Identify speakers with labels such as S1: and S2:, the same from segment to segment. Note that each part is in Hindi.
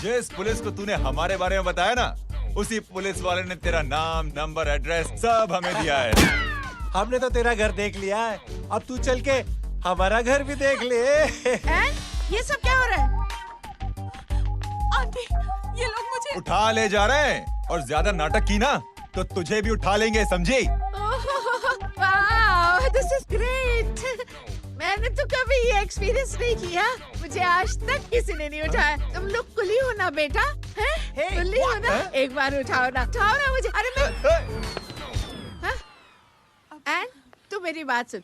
S1: जिस पुलिस को तूने हमारे बारे में बताया ना, उसी पुलिस वाले ने तेरा नाम, नंबर, एड्रेस सब हमें दिया है।
S2: हमने तो तेरा घर देख लिया है, अब तू चल के हमारा घर भी देख ले।
S3: ये सब क्या हो रहा है? आंटी, ये लोग मुझे
S1: उठा ले जा रहे हैं, और ज्यादा नाटक की ना तो तुझे भी उठा लेंगे, समझी?
S3: वाह, दिस इज ग्रेट। मैंने तो कभी ये एक्सपीरियंस नहीं किया। मुझे आज तक किसी ने नहीं उठाया। तुम लोग कुली हो ना बेटा? हैं? कुली हो ना? एक बार उठाओ ना मुझे। अरे मैं एंड तू मेरी बात सुन।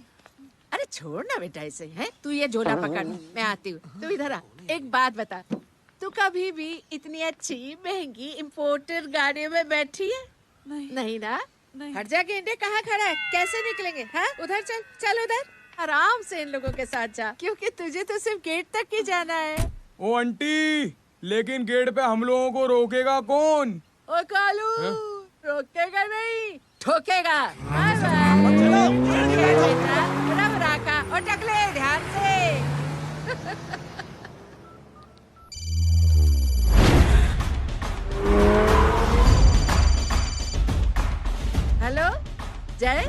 S3: अरे छोड़ ना बेटा इसे, हैं? तू ये झोला पकड़, मैं आती हूँ। तू इधर आ। एक बात बता, तू कभी भी इतनी अच्छी महंगी इम्पोर्टेड गाड़ियों में बैठी है? नहीं ना? हट जा गेंडे, कहाँ खड़ा है? कैसे निकलेंगे? हाँ, उधर चल, चल उधर। आराम से इन लोगों के साथ जा, क्योंकि तुझे तो सिर्फ गेट तक ही जाना है।
S4: ओ आंटी, लेकिन गेट पे हम लोगों को रोकेगा कौन?
S3: ओ कालू, रोकेगा नहीं, ठोकेगा। Bye bye. बेटा, रब राका और टकले ध्यान से। हेलो जय।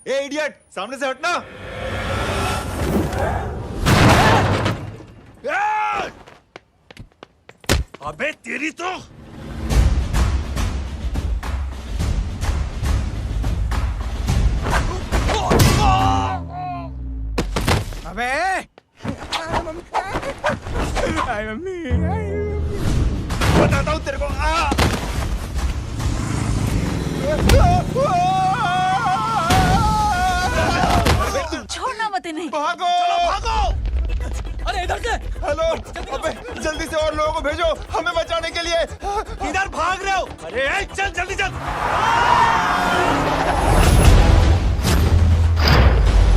S1: ए इडियट, सामने से हटना।
S2: अबे तेरी तो
S4: अबे आई मम्मी,
S1: बताता हूँ तेरे को।
S3: छोड़ना मत इन्हें।
S1: भागो, भागो।
S4: अरे इधर से।
S1: हेलो, अबे जल्दी से और लोगों को भेजो हमें बचाने के लिए।
S2: किधर भाग रहे हो? अरे चल जल्दी चल।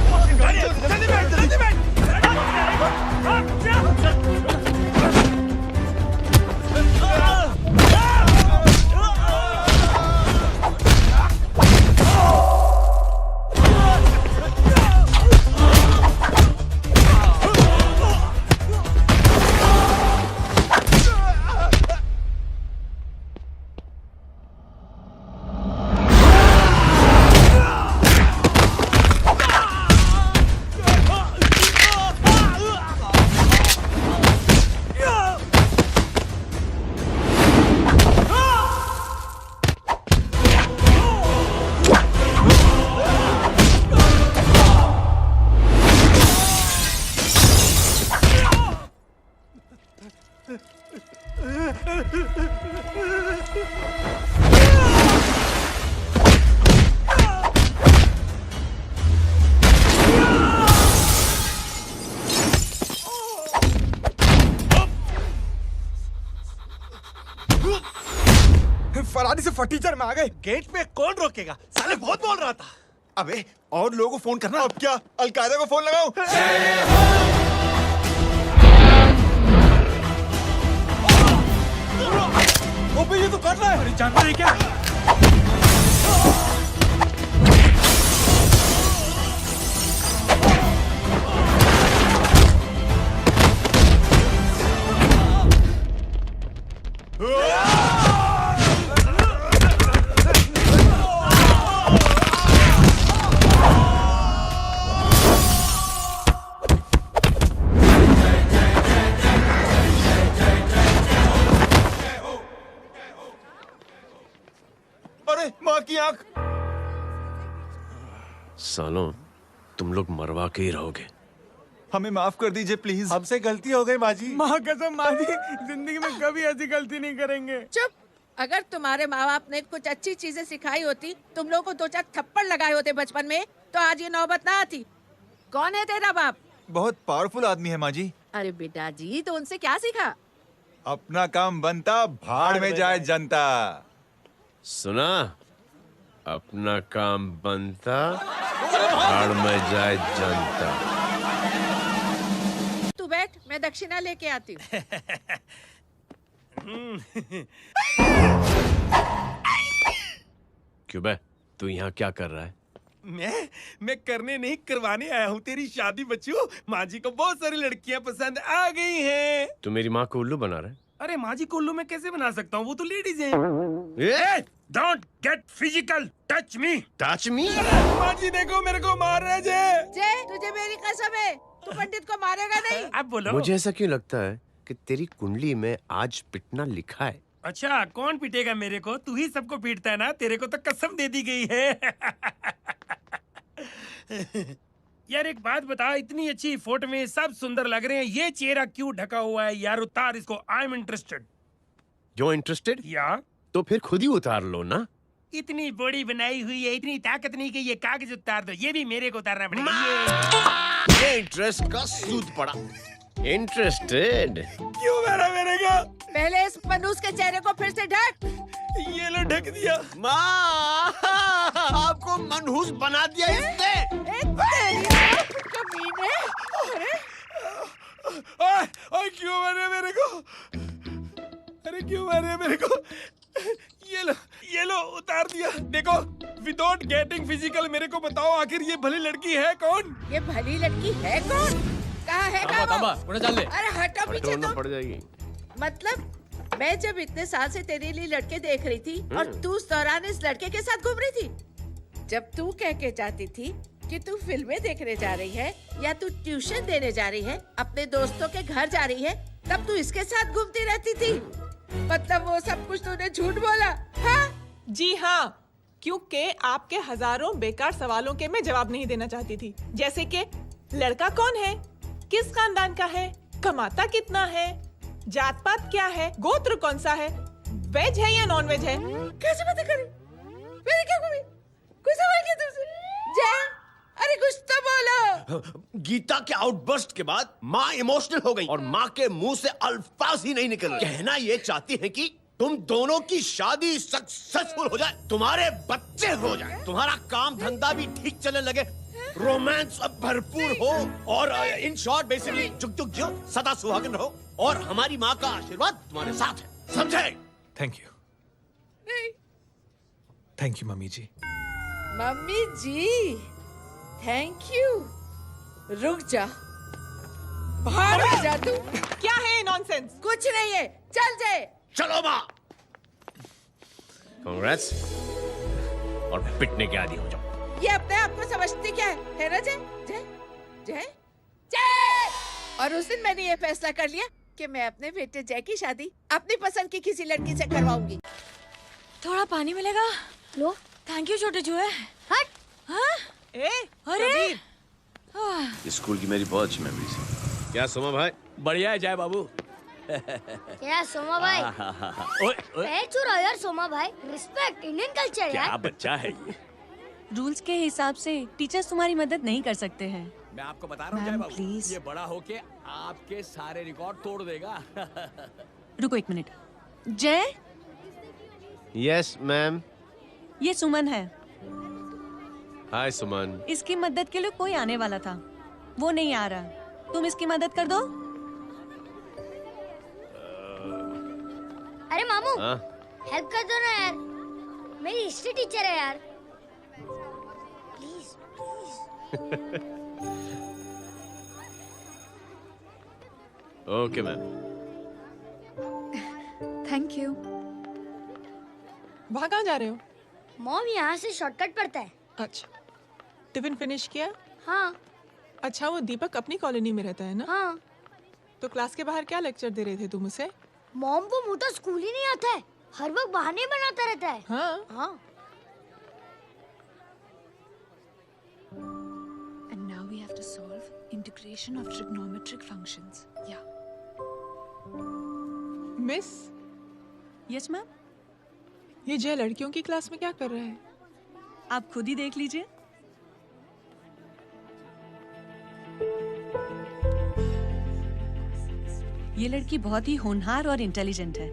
S1: जल्दी बैठ, जल्दी बैठ।
S4: फरारी से फटीचर में आ गए।
S2: गेट पे कौन रोकेगा? साले बहुत बोल रहा था।
S1: अबे और लोगों को फोन करना। अब क्या अलकायदा को फोन लगाऊं?
S2: ओबे ये तो कर रहा है।
S4: अरे जानता है क्या?
S1: अरे माँ की आंख।
S5: सालों, तुम लोग मरवा के ही रहोगे।
S1: हमें माफ कर दीजिए प्लीज।
S2: हमसे गलती हो गई माँ जी।
S4: माँ कसम माँ जी, जिंदगी में कभी ऐसी गलती नहीं करेंगे।
S3: चुप। अगर तुम्हारे माँ बाप ने कुछ अच्छी चीजें सिखाई होती, तुम लोगों को 2-4 थप्पड़ लगाए होते बचपन में, तो आज ये नौबत ना आती। कौन है तेरा बाप?
S1: बहुत पावरफुल आदमी है माँ जी।
S3: अरे बेटा जी, तो उनसे क्या सीखा?
S1: अपना काम बनता, भाड़ में जाए जनता।
S5: सुना? अपना काम बनता, भाड़ में जाए जनता।
S3: तू बैठ, मैं दक्षिणा लेके आती हूँ।
S5: क्यों बे? तू यहाँ क्या कर रहा है?
S6: मैं करने नहीं करवाने आया हूँ तेरी शादी बच्चू। माँ जी को बहुत सारी लड़कियाँ पसंद आ गई हैं।
S5: तू मेरी माँ को उल्लू बना रहा है?
S6: अरे माँ जी को उल्लू मैं कैसे बना सकता हूँ, वो तो लेडीज हैं। Don't get physical, touch me.
S5: Touch me?
S6: माँ जी देखो मेरे को मार रहे जय।
S3: जय, तुझे मेरी कसम है, तू पंडित को मारेगा नहीं।
S6: अब बोलो।
S5: मुझे ऐसा क्यों लगता है कि तेरी कुंडली में आज पिटना लिखा है?
S6: अच्छा, कौन पीटेगा मेरे को? तू ही सबको पीटता है ना, तेरे को तो कसम दे दी गई है। यार एक बात बता, इतनी अच्छी फोटो में सब सुंदर लग रहे हैं, ये चेहरा क्यों ढका हुआ है? यार उतार इसको, I am interested.
S5: You're interested?
S6: या
S5: तो फिर खुद ही उतार लो ना।
S6: इतनी बॉडी बनाई हुई है, इतनी ताकत नहीं कि ये कागज उतार दो, ये भी मेरे को उतारना पड़ेगा।
S5: ये इंटरेस्ट का सूद पड़ा। इंटरेस्टेड?
S6: क्यों मारा मेरे को?
S3: पहले इस मनूस के चेहरे को फिर से ढक।
S6: ये लो ढक दिया।
S5: माँ, आपको मनहूस बना दिया इसने।
S3: कमीने। अरे
S6: ओए क्यों मारे मेरे को? अरे क्यों मारे मेरे को? ये लो उतार दिया। देखो, विदाउट गेटिंग फिजिकल मेरे को बताओ, आखिर ये भली लड़की है कौन?
S3: ये भली लड़की है कौन? कहाँ है अरे हटो पीछे
S5: हटोना
S3: तो।
S5: पड़ जाएगी।
S3: मतलब मैं जब इतने साल से तेरे लिए लड़के देख रही थी और तू उस दौरान इस लड़के के साथ घूम रही थी। जब तू कह के जाती थी कि तू फिल्में देखने जा रही है या तू ट्यूशन देने जा रही है, अपने दोस्तों के घर जा रही है, तब तू इसके साथ घूमती रहती थी। मतलब वो सब कुछ तूने झूठ बोला? हाँ?
S7: जी हाँ, क्योंकि आपके हजारों बेकार सवालों के मैं जवाब नहीं देना चाहती थी। जैसे कि लड़का कौन है, किस खानदान का है, कमाता कितना है, जात पात क्या है, गोत्र कौन सा है, वेज है या नॉन वेज है।
S3: कैसे बातें करी? मैंने क्या करी? कोई सवाल किया तुमसे? जय, अरे कुछ तो बोलो।
S5: गीता के आउटबर्स्ट के बाद माँ इमोशनल हो गई और माँ के मुंह से अल्फाज ही नहीं निकल रहे। कहना ये चाहती है कि तुम दोनों की शादी सक्सेसफुल हो जाए, तुम्हारे बच्चे हो जाए, तुम्हारा काम धंधा भी ठीक चलने लगे, रोमांस अब भरपूर हो और इन शॉर्ट बेसिकली जुग जुग जियो, सदा सुहागन रहो और हमारी माँ का आशीर्वाद तुम्हारे साथ है। समझे?
S2: थैंक यू,
S3: नहीं।
S2: थैंक यू मम्मी जी।
S3: मम्मी जी, थैंक यू। रुक जा, बाहर आ जा तू।
S7: क्या है नॉनसेंस?
S3: कुछ नहीं है, चल जाए।
S5: चलो माँ। कांग्रेस। और पिटने के आदी हो जाओ।
S3: ये अपने आप को समझती क्या है ना जय? जय जय जय। और उस दिन मैंने ये फैसला कर लिया कि मैं अपने बेटे जय की शादी अपनी पसंद की किसी लड़की से करवाऊंगी।
S8: थोड़ा पानी मिलेगा?
S9: लो।
S8: थैंक यू छोटे चूहे।
S9: हट।
S8: हाँ?
S7: ए,
S8: अरे
S5: स्कूल की मेरी बहुत अच्छी मेमोरीज है। क्या सोमा भाई?
S4: बढ़िया है जय बाबू।
S9: क्या सोमा भाई? पैर छू रहा यार सोमा भाई, रिस्पेक्ट, इंडियन कल्चर यार।
S5: बच्चा है ये।
S8: रूल्स के हिसाब से टीचर्स तुम्हारी मदद नहीं कर सकते हैं।
S4: मैं आपको बता रहा हूँ जय
S8: मैम,
S4: बाबू,
S8: प्लीज।
S4: ये बड़ा होके आपके सारे रिकॉर्ड तोड़ देगा।
S8: रुको एक मिनट। जय,
S5: यस मैम।
S8: ये सुमन है।
S5: हाय सुमन।
S8: इसकी मदद के लिए कोई आने वाला था, वो नहीं आ रहा। तुम इसकी मदद कर दो।
S9: अरे मामू,
S5: हाँ?
S9: हेल्प कर दो ना यार, मेरी हिस्ट्री टीचर है यार, please please.
S5: Okay ma'am.
S8: Thank you.
S7: वहाँ कहाँ जा रहे हो?
S9: मॉम यहाँ से शॉर्टकट पड़ता है।
S7: अच्छा, टिफिन फिनिश किया?
S9: हाँ
S7: अच्छा, वो दीपक अपनी कॉलोनी में रहता है ना?
S9: हाँ।
S7: तो क्लास के बाहर क्या लेक्चर दे रहे थे तुम उसे?
S9: मॉम को मुँह तो स्कूल ही नहीं आता है, हर वक्त बहाने बनाता रहता है।
S7: हाँ।
S9: हाँ।
S8: And now we have to solve integration of trigonometric functions. Yeah.
S7: Miss,
S8: Yes ma'am.
S7: ये जय लड़कियों की क्लास में क्या कर रहा है?
S8: आप खुद ही देख लीजिए। ये लड़की बहुत ही होनहार और इंटेलिजेंट है।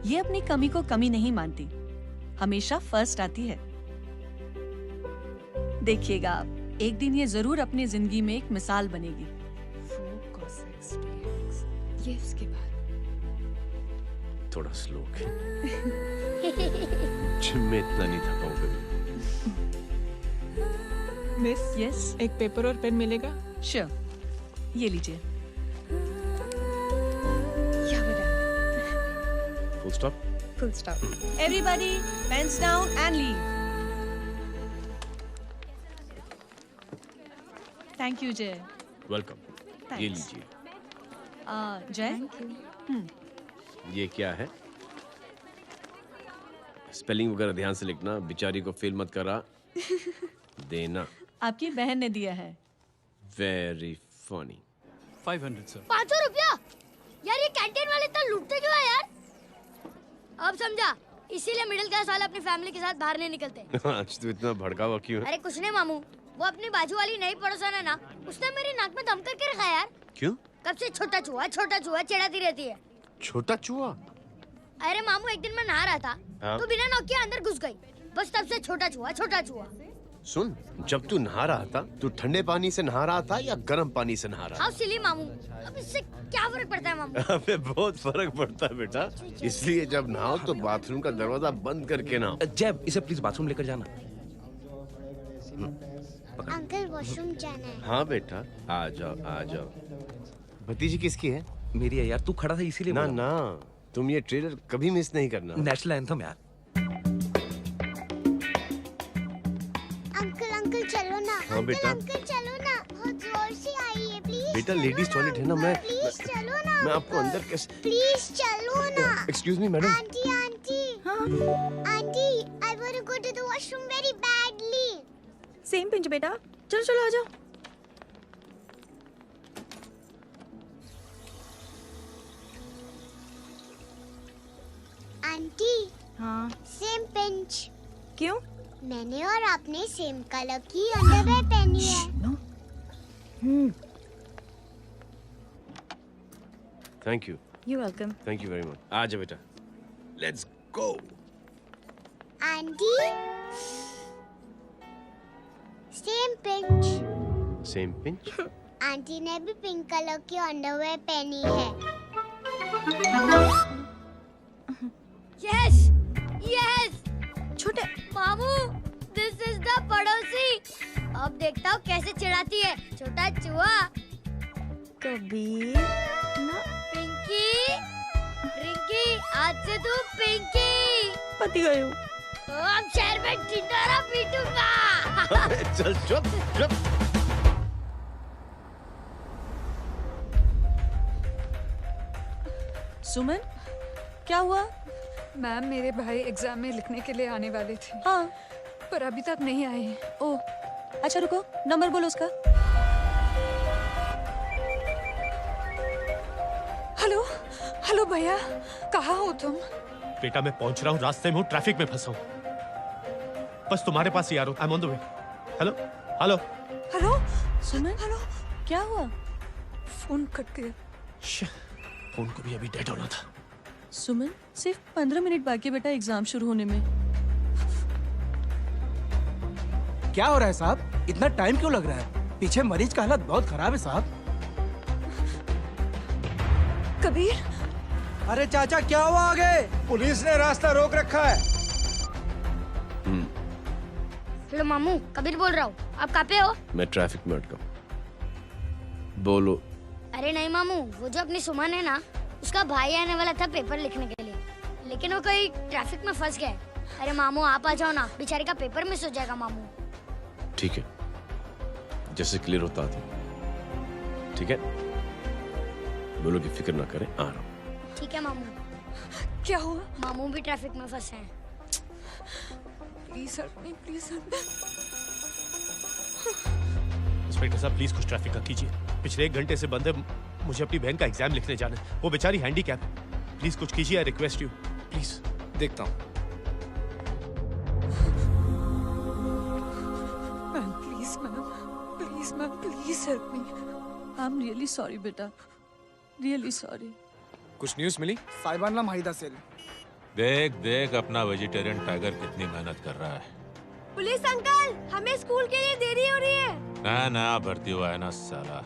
S8: ये अपनी कमी को कमी नहीं मानती, हमेशा फर्स्ट आती है। देखिएगा आप, एक दिन ये जरूर अपनी जिंदगी में एक मिसाल बनेगी।
S3: ये इसके बाद
S5: थोड़ा स्लो जिम में इतना नहीं था पाऊंगा।
S7: मिस,
S8: यस,
S7: एक पेपर और पेन मिलेगा?
S8: श्योर, ये लीजिए।
S5: Full stop.
S8: Full stop. Everybody pens down and leave. Thank you Jay.
S5: Welcome. ये लीजिए।
S8: जय,
S5: ये क्या है? स्पेलिंग वगैरह ध्यान से लिखना, बेचारी को फेल मत करा देना।
S8: आपकी बहन ने दिया है।
S5: Very funny.
S4: 500 सर।
S9: 500 रुपया? यार ये कैंटीन वाले इतना लूटते क्यों है यार? अब समझा, इसीलिए मिडिल क्लास वाले अपनी फैमिली के साथ बाहर नहीं निकलते।
S5: आज तो इतना भड़का हुआ क्यों है?
S9: अरे कुछ नहीं मामू, वो अपनी बाजू वाली नई पड़ोसन है ना, उसने मेरी नाक में दम करके रखा यार।
S5: क्यों?
S9: कब से छोटा चूहा चिढ़ाती रहती है।
S5: छोटा चूहा?
S9: अरे मामू, एक दिन मैं नहा रहा था,
S5: हाँ?
S9: तो बिना नॉक के अंदर घुस गई। बस तब से छोटा चूहा।
S5: सुन, जब तू नहा रहा था, तू ठंडे पानी से नहा रहा था या गर्म पानी से नहा रहा था?
S9: हाउ सिली मामू, अब इससे क्या फर्क पड़ता है मामू?
S5: अबे बहुत फर्क पड़ता है बेटा, इसलिए जब नहाओ तो बाथरूम का दरवाजा बंद करके नहाओ।
S6: जैब, इसे प्लीज बाथरूम लेकर जाना।
S9: अंकल वॉशरूम जाना है।
S5: हाँ बेटा, आ जाओ। भतीजी किसकी है?
S6: मेरी है यार, तू खड़ा था इसीलिए
S5: ना
S6: बोला।
S5: ना, तुम ये ट्रेलर कभी मिस नहीं करना।
S6: नेशनल एंथम यार।
S9: अंकल चलो ना।
S5: हाँ बेटा।
S9: अंकल चलो ना, बहुत जोर से आई है, प्लीज।
S5: बेटा लेडीज टॉयलेट है ना,
S9: प्लीज चलो ना।
S5: मैं आपको अंदर कैसे?
S9: प्लीज चलो ना।
S5: Excuse me madam.
S9: Aunty, I want to go to the washroom very badly.
S8: Same pinch बेटा, चलो आ जाओ।
S9: आंटी,
S8: हाँ,
S9: सेम पिंच।
S8: क्यों?
S9: मैंने और आपने सेम कलर की अंडरवेयर पहनी है।
S5: Thank you.
S8: You welcome.
S5: Thank you very much. आ जाओ बेटा, let's go.
S9: Aunty, same pinch.
S5: Same pinch?
S9: Aunty ने भी पिंक कलर की अंडरवेयर पहनी है। यस छोटे मामू, दिस इज द पड़ोसी। अब देखता हूँ कैसे चिढ़ाती है छोटा चूहा।
S8: कबीर ना,
S9: रिंकी, आज से तू पिंकी।
S8: पति गए हो।
S9: अब शहर में ढिंढोरा पीटूंगा।
S5: चल चुप।
S8: सुमन, क्या हुआ?
S10: मैम, मेरे भाई एग्जाम में लिखने के लिए आने वाले थे।
S8: हाँ,
S10: पर अभी तक नहीं आए हैं।
S8: ओह, अच्छा रुको, नंबर बोलो उसका।
S10: हेलो भैया, कहाँ हो तुम?
S5: बेटा मैं पहुंच रहा हूँ, रास्ते में हूँ, ट्रैफिक में फंसा हूँ। बस तुम्हारे पास ही आ रहा हूँ। I am on the way. Hello.
S8: Suman, क्या हुआ?
S10: फोन कट गया।
S5: फोन को भी अभी डेड होना था।
S8: सुमन, सिर्फ 15 मिनट बाकी बेटा एग्जाम शुरू होने में।
S6: क्या हो रहा है साहब? इतना टाइम क्यों लग रहा है? पीछे मरीज का हालत बहुत खराब है साहब।
S10: कबीर,
S2: अरे चाचा क्या हुआ आगे? पुलिस ने रास्ता रोक रखा है।
S9: हेलो मामू, कबीर बोल रहा हूँ। आप कहाँ पे हो?
S5: मैं ट्रैफिक में अटका। बोलो।
S9: अरे नहीं मामू, वो जो अपनी सुमन है ना, उसका भाई आने वाला था पेपर लिखने के लिए, लेकिन वो कहीं ट्रैफिक में फंस गया। अरे मामू आप आ जाओ ना, बेचारे का पेपर मिस हो जाएगा मामू।
S5: ठीक है, जैसे क्लियर होता आती। ठीक है, बोलो कि फिक्र ना करें, आ रहा हूँ।
S9: ठीक है मामू।
S10: क्या हुआ?
S9: मामू भी ट्रैफिक में फंसे हैं।
S10: Please help me, please help me.
S5: Inspector साहब प्लीज कुछ ट्रैफिक का कीजिए। पिछले 1 घंटे से बंद है, मुझे अपनी बहन का एग्जाम लिखने जाना है। वो बेचारी हैंडीकैप है। प्लीज कुछ कीजिए, आई रिक्वेस्ट यू प्लीज।
S6: देखता हूँ।
S10: Ma'am please help me.
S8: I am really sorry बेटा, रियली सॉरी।
S11: कुछ न्यूज़ मिली?
S4: साहिबाना माहिदा सेल।
S12: देख देख अपना वेजिटेरियन टाइगर कितनी मेहनत कर रहा है।
S9: पुलिस अंकल, हमें स्कूल के लिए देरी हो रही है।
S12: ना ना भर्ती हुआ है ना साला।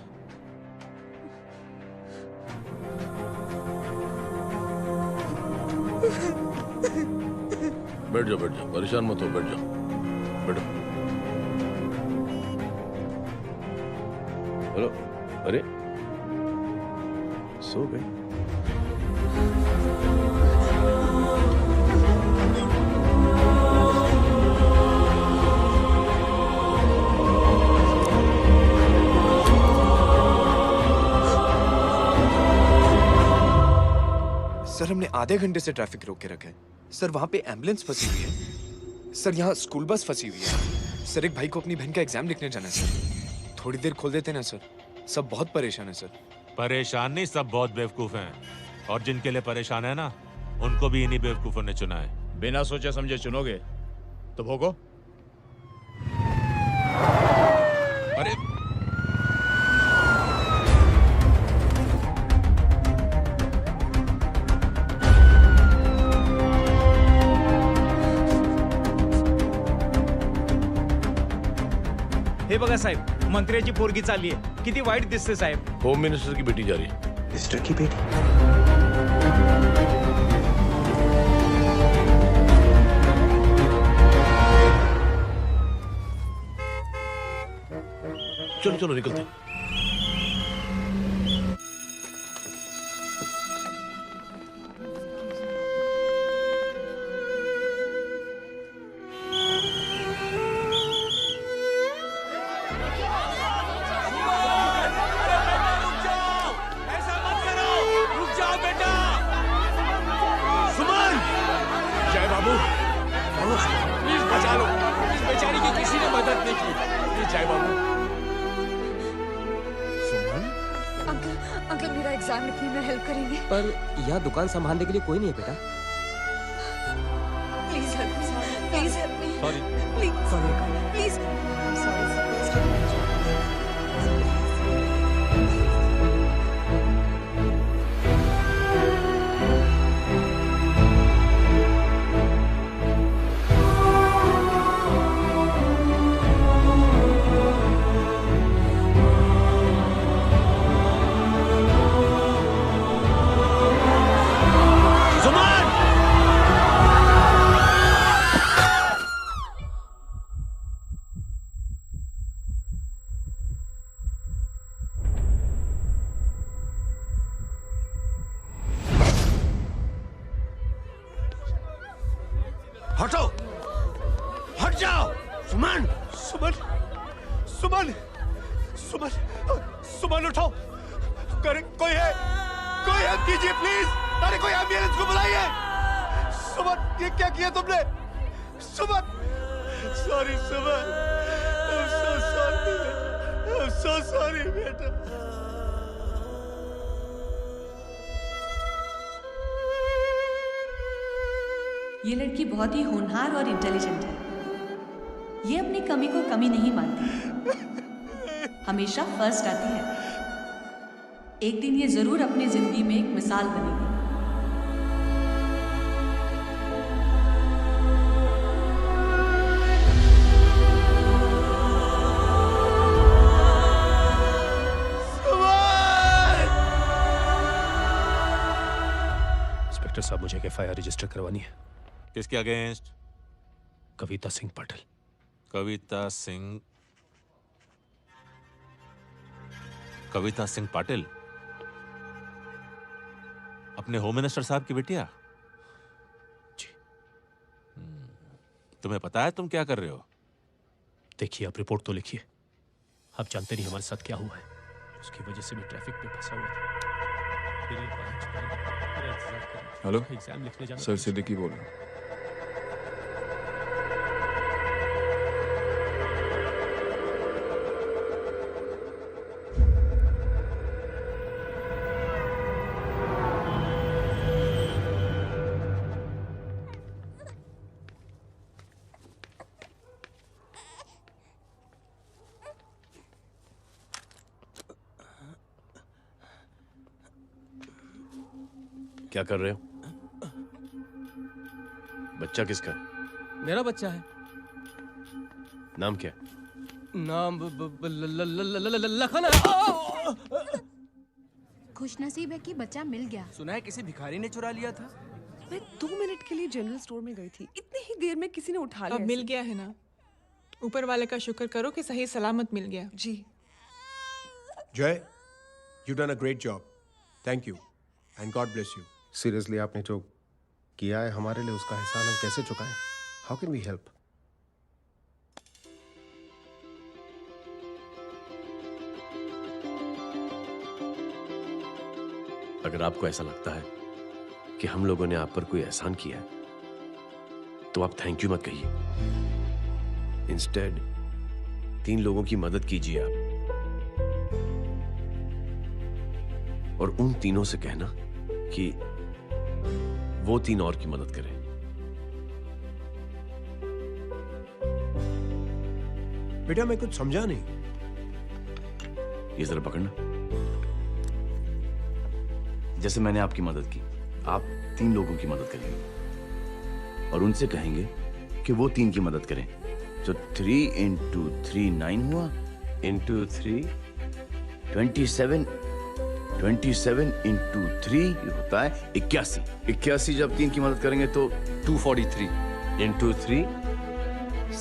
S13: बैठ जाओ, परेशान मत हो, बैठ जाओ, बैठो। हेलो, अरे सो गई?
S11: सर हमने आधे घंटे से ट्रैफिक रोक के रखा है। सर वहाँ पे एम्बुलेंस फंसी हुई है। सर यहाँ स्कूल बस फंसी हुई है। सर एक भाई को अपनी बहन का एग्जाम लिखने जाना है सर। थोड़ी देर खोल देते ना सर। सब बहुत परेशान है सर।
S12: परेशान नहीं, सब बहुत बेवकूफ हैं। और जिनके लिए परेशान है ना, उनको भी इन्हीं बेवकूफों ने चुना है।
S1: बिना सोचे समझे चुनोगे तो भोगो।
S12: अरे
S2: हे बघा साहेब, मंत्र्याची पोरगी चालली आहे. किती वाईट दिसते साहेब.
S13: होम मिनिस्टर की बेटी जा रही है।
S11: मिनिस्टर की बेटी?
S13: चलो चलो निकलते।
S10: अंकल मेरा एग्जाम लिखने में हेल्प करेंगे?
S14: पर यहाँ दुकान संभालने के लिए कोई नहीं है बेटा।
S10: Please help me, please help me.
S14: Sorry.
S10: Please please.
S5: हटो, हट जाओ। सुमन, सुमन, सुमन, सुमन, सुमन उठो। कोई है, कोई हेल्प कीजिए प्लीज। अरे कोई एम्बुलेंस को बुलाइए। सुमन, ये क्या किया तुमने? Suman, sorry Suman, I'm so sorry, I'm so sorry बेटा।
S8: ये लड़की बहुत ही होनहार और इंटेलिजेंट है। ये अपनी कमी को कमी नहीं मानती, हमेशा फर्स्ट आती है। एक दिन ये जरूर अपनी जिंदगी में एक मिसाल बनेगी।
S5: इंस्पेक्टर साहब, मुझे एफआईआर रजिस्टर करवानी है।
S12: किसके अगेंस्ट?
S5: कविता सिंह पाटिल।
S12: कविता सिंह पाटिल? अपने होम मिनिस्टर साहब की बेटिया?
S5: जी।
S12: तुम्हें पता है तुम क्या कर रहे हो?
S5: देखिए, आप रिपोर्ट तो लिखिए। आप जानते नहीं हमारे साथ क्या हुआ है। उसकी वजह से मैं ट्रैफिक में फंसा हुआ था।
S15: हेलो
S5: एग्जाम लिखने जाना।
S15: सर सिद्दीकी बोल रहा हूँ।
S13: क्या कर रहे हो? बच्चा किसका है?
S14: मेरा बच्चा है।
S13: नाम क्या है?
S14: नाम लखन है।
S16: खुशनसीब है कि बच्चा मिल गया।
S14: सुना है किसी भिखारी ने चुरा लिया था।
S17: मैं 2 मिनट के लिए जनरल स्टोर में गई थी, इतनी ही देर में किसी ने उठा लिया।
S7: अब मिल गया है ना, ऊपर वाले का शुक्र करो कि सही सलामत मिल गया।
S17: जी
S6: जय, you done a great job, thank you and God bless you.
S18: Seriously आपने जो किया है हमारे लिए, उसका एहसान हम कैसे चुकाएं? How can we help?
S5: अगर आपको ऐसा लगता है कि हम लोगों ने आप पर कोई एहसान किया है, तो आप थैंक यू मत कहिए। इंस्टेड 3 लोगों की मदद कीजिए आप, और उन तीनों से कहना कि वो 3 और की मदद करें।
S6: बेटा मैं कुछ समझा नहीं।
S5: ये जरा पकड़ना। जैसे मैंने आपकी मदद की, आप 3 लोगों की मदद करेंगे और उनसे कहेंगे कि वो 3 की मदद करें। तो 3 into 3 9 हुआ, into 3 27, 27 into 3 होता है 81। 81 जब 3 की मदद करेंगे तो
S11: 243
S5: into 3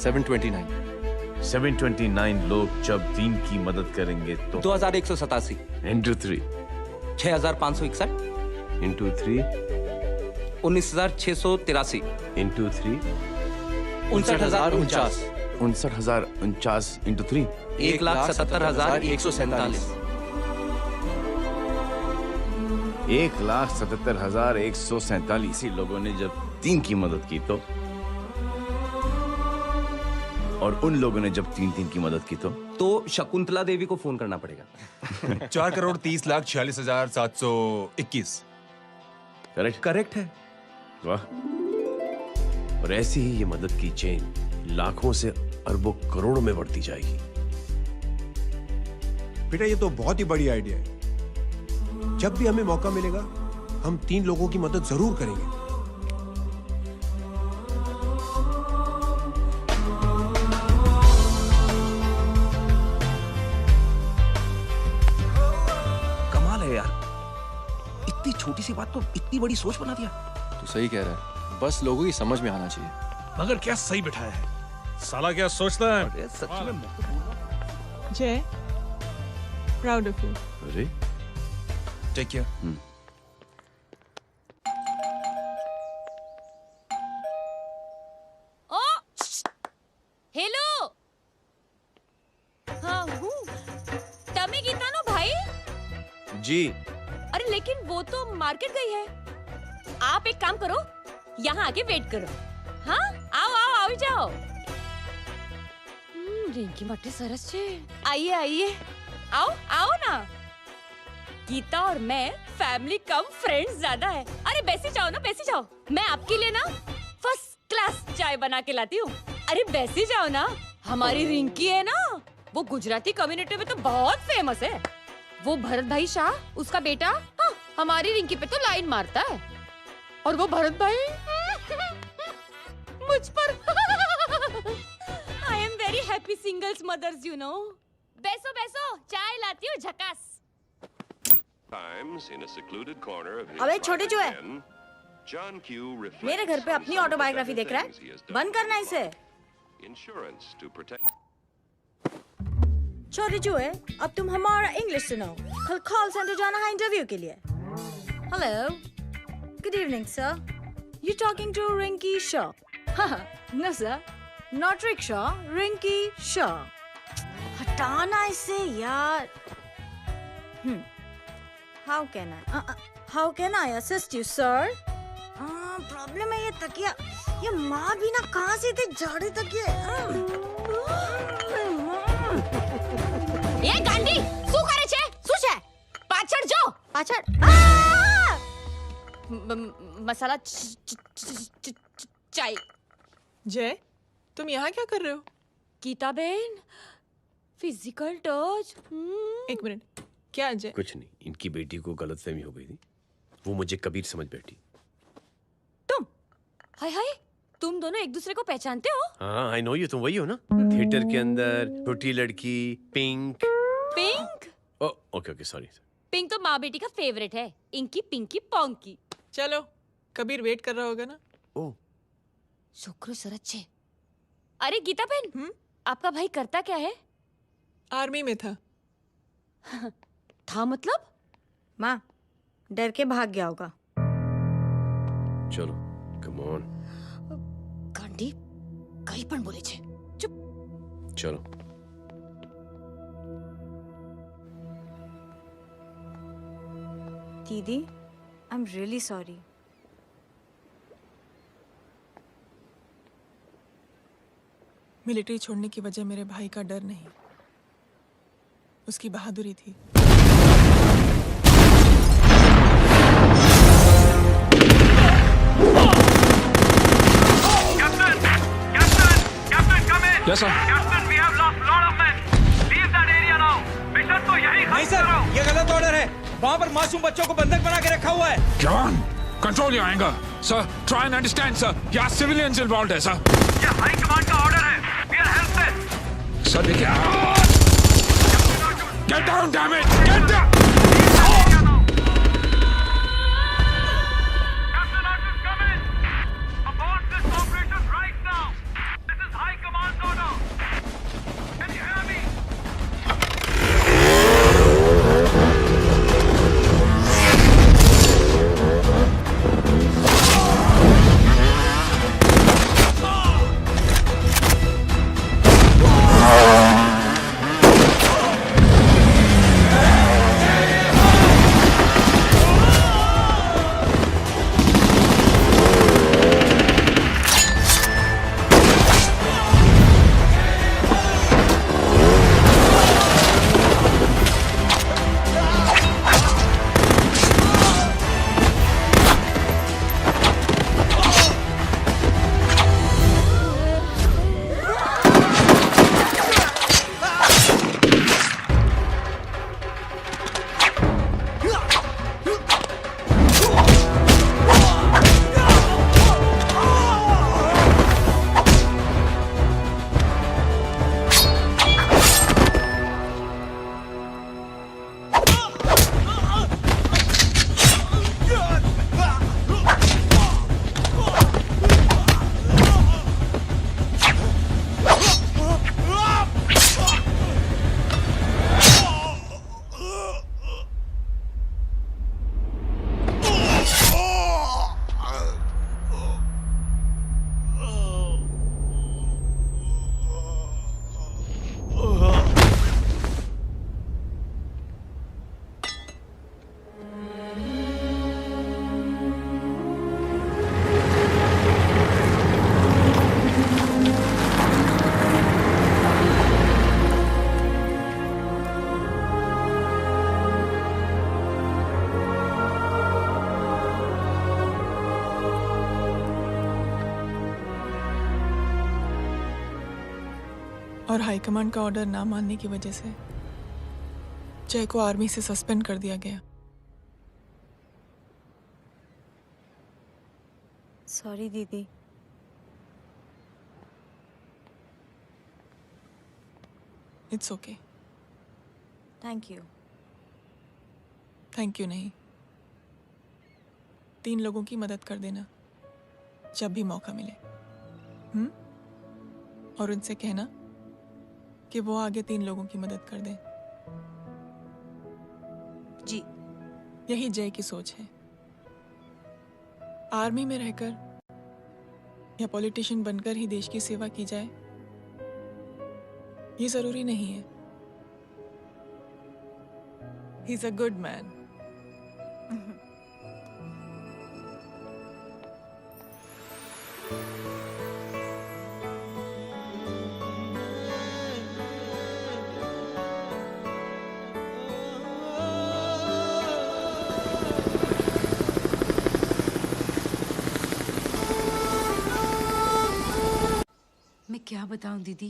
S11: 729
S5: 729 लोग जब 3 की मदद करेंगे तो
S14: 2187
S5: into 3
S14: 6561
S5: into 3
S14: 19683
S5: into 3
S14: 59049
S5: 59049 into 3
S14: 1,77,147
S5: 1,77,147 लोगों ने जब 3 की मदद की तो, और उन लोगों ने जब 3 की मदद की तो
S14: शकुंतला देवी को फोन करना पड़ेगा।
S1: 4,30,46,721।
S5: करेक्ट है। वाह। और ऐसी ही ये मदद की चेन लाखों से अरबों करोड़ों में बढ़ती जाएगी।
S6: बेटा ये तो बहुत ही बड़ी आइडिया है। जब भी हमें मौका मिलेगा हम 3 लोगों की मदद जरूर करेंगे।
S14: कमाल है यार, इतनी छोटी सी बात को इतनी बड़ी सोच बना दिया।
S11: तू सही कह रहा है, बस लोगों की समझ में आना चाहिए।
S13: मगर क्या सही बिठाया है, साला क्या सोचता है?
S14: सच में
S7: जय, प्राउड ऑफ यू।
S5: अरे
S1: टेक केयर।
S19: ओ हेलो, हाँ हूँ। तमे गीता नो भाई?
S5: जी।
S19: अरे लेकिन वो तो मार्केट गई है। आप एक काम करो, यहाँ आके वेट करो। हाँ आओ आओ आओ जाओ। रिंकी मटे सरस छे। आइए आइए, आओ आओ ना। गीता और मैं फैमिली कम फ्रेंड्स ज्यादा है। अरे बैसी जाओ ना, बैसी जाओ। मैं आपके लिए ना फर्स्ट क्लास चाय बना के लाती हूँ। अरे बैसी जाओ ना। हमारी रिंकी है ना, वो गुजराती कम्युनिटी में तो बहुत फेमस है। वो भरत भाई शाह, उसका बेटा, हाँ, हमारी रिंकी पे तो लाइन मारता है। और वो भरत भाई मुझ पर I am very happy singles mothers you know. बैसो बैसो, चाय लाती हूँ झकास।
S20: अबे छोटे जो है, मेरे घर पे अपनी ऑटोबायोग्राफी देख रहा है, बंद करना इसे। छोटे जो है, अब तुम हमारा इंग्लिश सुनो। कल कॉल सेंटर जाना है इंटरव्यू के लिए। Hello, good evening sir, you talking to Rinki Shaw? No sir, not rickshaw, Rinki Shaw. हटाना इसे यार। How can I assist you, sir? Problem है ये तकिया, ये माँ भी ना कहाँ से थे झाड़े तकिए।
S19: ये गांडी, શું કરે છે? શું છે? પાછળ જો, પાછળ। मसाला चाय।
S7: जय, तुम यहाँ क्या कर रहे हो?
S19: गीता बहन, फिजिकल टच।
S7: एक मिनट, क्या जय?
S5: कुछ नहीं, इनकी बेटी को गलतफहमी हो गई थी। वो मुझे कबीर समझ बैठी।
S19: हाय हाय, तुम दोनों एक दूसरे को पहचानते हो?
S5: हाँ, आई नो यू, तुम वही हो ना? थिएटर के अंदर छोटी लड़की pink.
S19: Pink?
S5: Okay okay, sorry.
S19: Pink तो माँ बेटी का फेवरेट है, इंकी पिंकी पोंकी।
S7: चलो, कबीर वेट कर रहा होगा ना?
S5: ओ
S19: शुक्र सरच्चे। अरे गीता बहन, आपका भाई करता क्या है?
S7: आर्मी में था।
S19: था मतलब?
S20: माँ, डर के भाग गया होगा।
S5: चलो, कम ऑन।
S19: गांडी, कहीं पण बोले छे। चुप।
S5: चलो।
S20: दीदी, I am really sorry.
S7: Military छोड़ने की वजह मेरे भाई का डर नहीं, उसकी बहादुरी थी।
S13: Yes, sir.
S6: नहीं सर, ये गलत ऑर्डर है। वहाँ पर मासूम बच्चों को बंधक बना के रखा हुआ है।
S13: जवान, control your anger. Sir, try and understand, sir. यहाँ civilians involved है, sir.
S21: ये हाई कमांड का ऑर्डर है। We are helpless.
S13: Sir, देखिए। Get down, damn it! Get down!
S7: और हाईकमांड का ऑर्डर ना मानने की वजह से जय को आर्मी से सस्पेंड कर दिया गया।
S20: सॉरी दीदी।
S7: It's okay.
S20: Thank you.
S7: Thank you नहीं, 3 लोगों की मदद कर देना जब भी मौका मिले। और उनसे कहना कि वो आगे 3 लोगों की मदद कर दें।
S20: जी।
S7: यही जय की सोच है। आर्मी में रहकर या पॉलिटिशियन बनकर ही देश की सेवा की जाए, ये जरूरी नहीं है। He is a good man.
S22: मैं क्या बताऊं दीदी,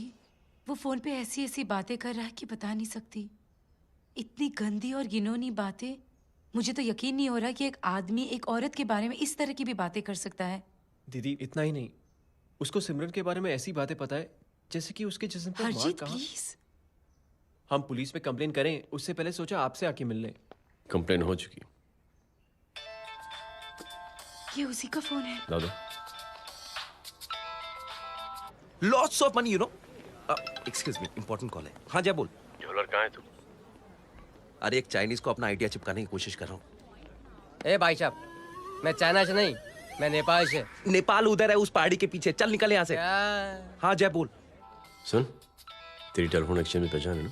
S22: वो फोन पे ऐसी ऐसी बातें कर रहा है कि बता नहीं सकती। इतनी गंदी और घिनौनी बातें मुझे तो यकीन नहीं हो रहा कि एक आदमी एक औरत के बारे में इस तरह की भी बातें कर सकता है।
S3: दीदी इतना ही नहीं, उसको सिमरन के बारे में ऐसी बातें पता है जैसे कि उसके जिस्म पर मार
S22: हरजीत
S3: कहाँ।
S22: प्लीज।
S3: हम पुलिस में कंप्लेन करें उससे पहले सोचा आपसे आके मिल लें।
S5: कंप्लेन हो चुकी।
S22: ये उसी का फोन है।
S5: ला दो।
S14: Lots of money you know. Excuse me, important call है। हाँ जा बोल।
S5: ज्वेलर कहाँ है तू?
S14: अरे एक चाइनीज को अपना आइडिया चिपकाने की कोशिश कर रहा हूँ।
S4: ए भाई साहब, मैं चाइना से नहीं, मैं नेपाल से।
S14: नेपाल उधर है उस पहाड़ी के पीछे, चल निकल यहाँ से। हाँ जय बोल।
S5: सुन, तेरी टेलीफोन एक्सचेंज में पहचान है ना?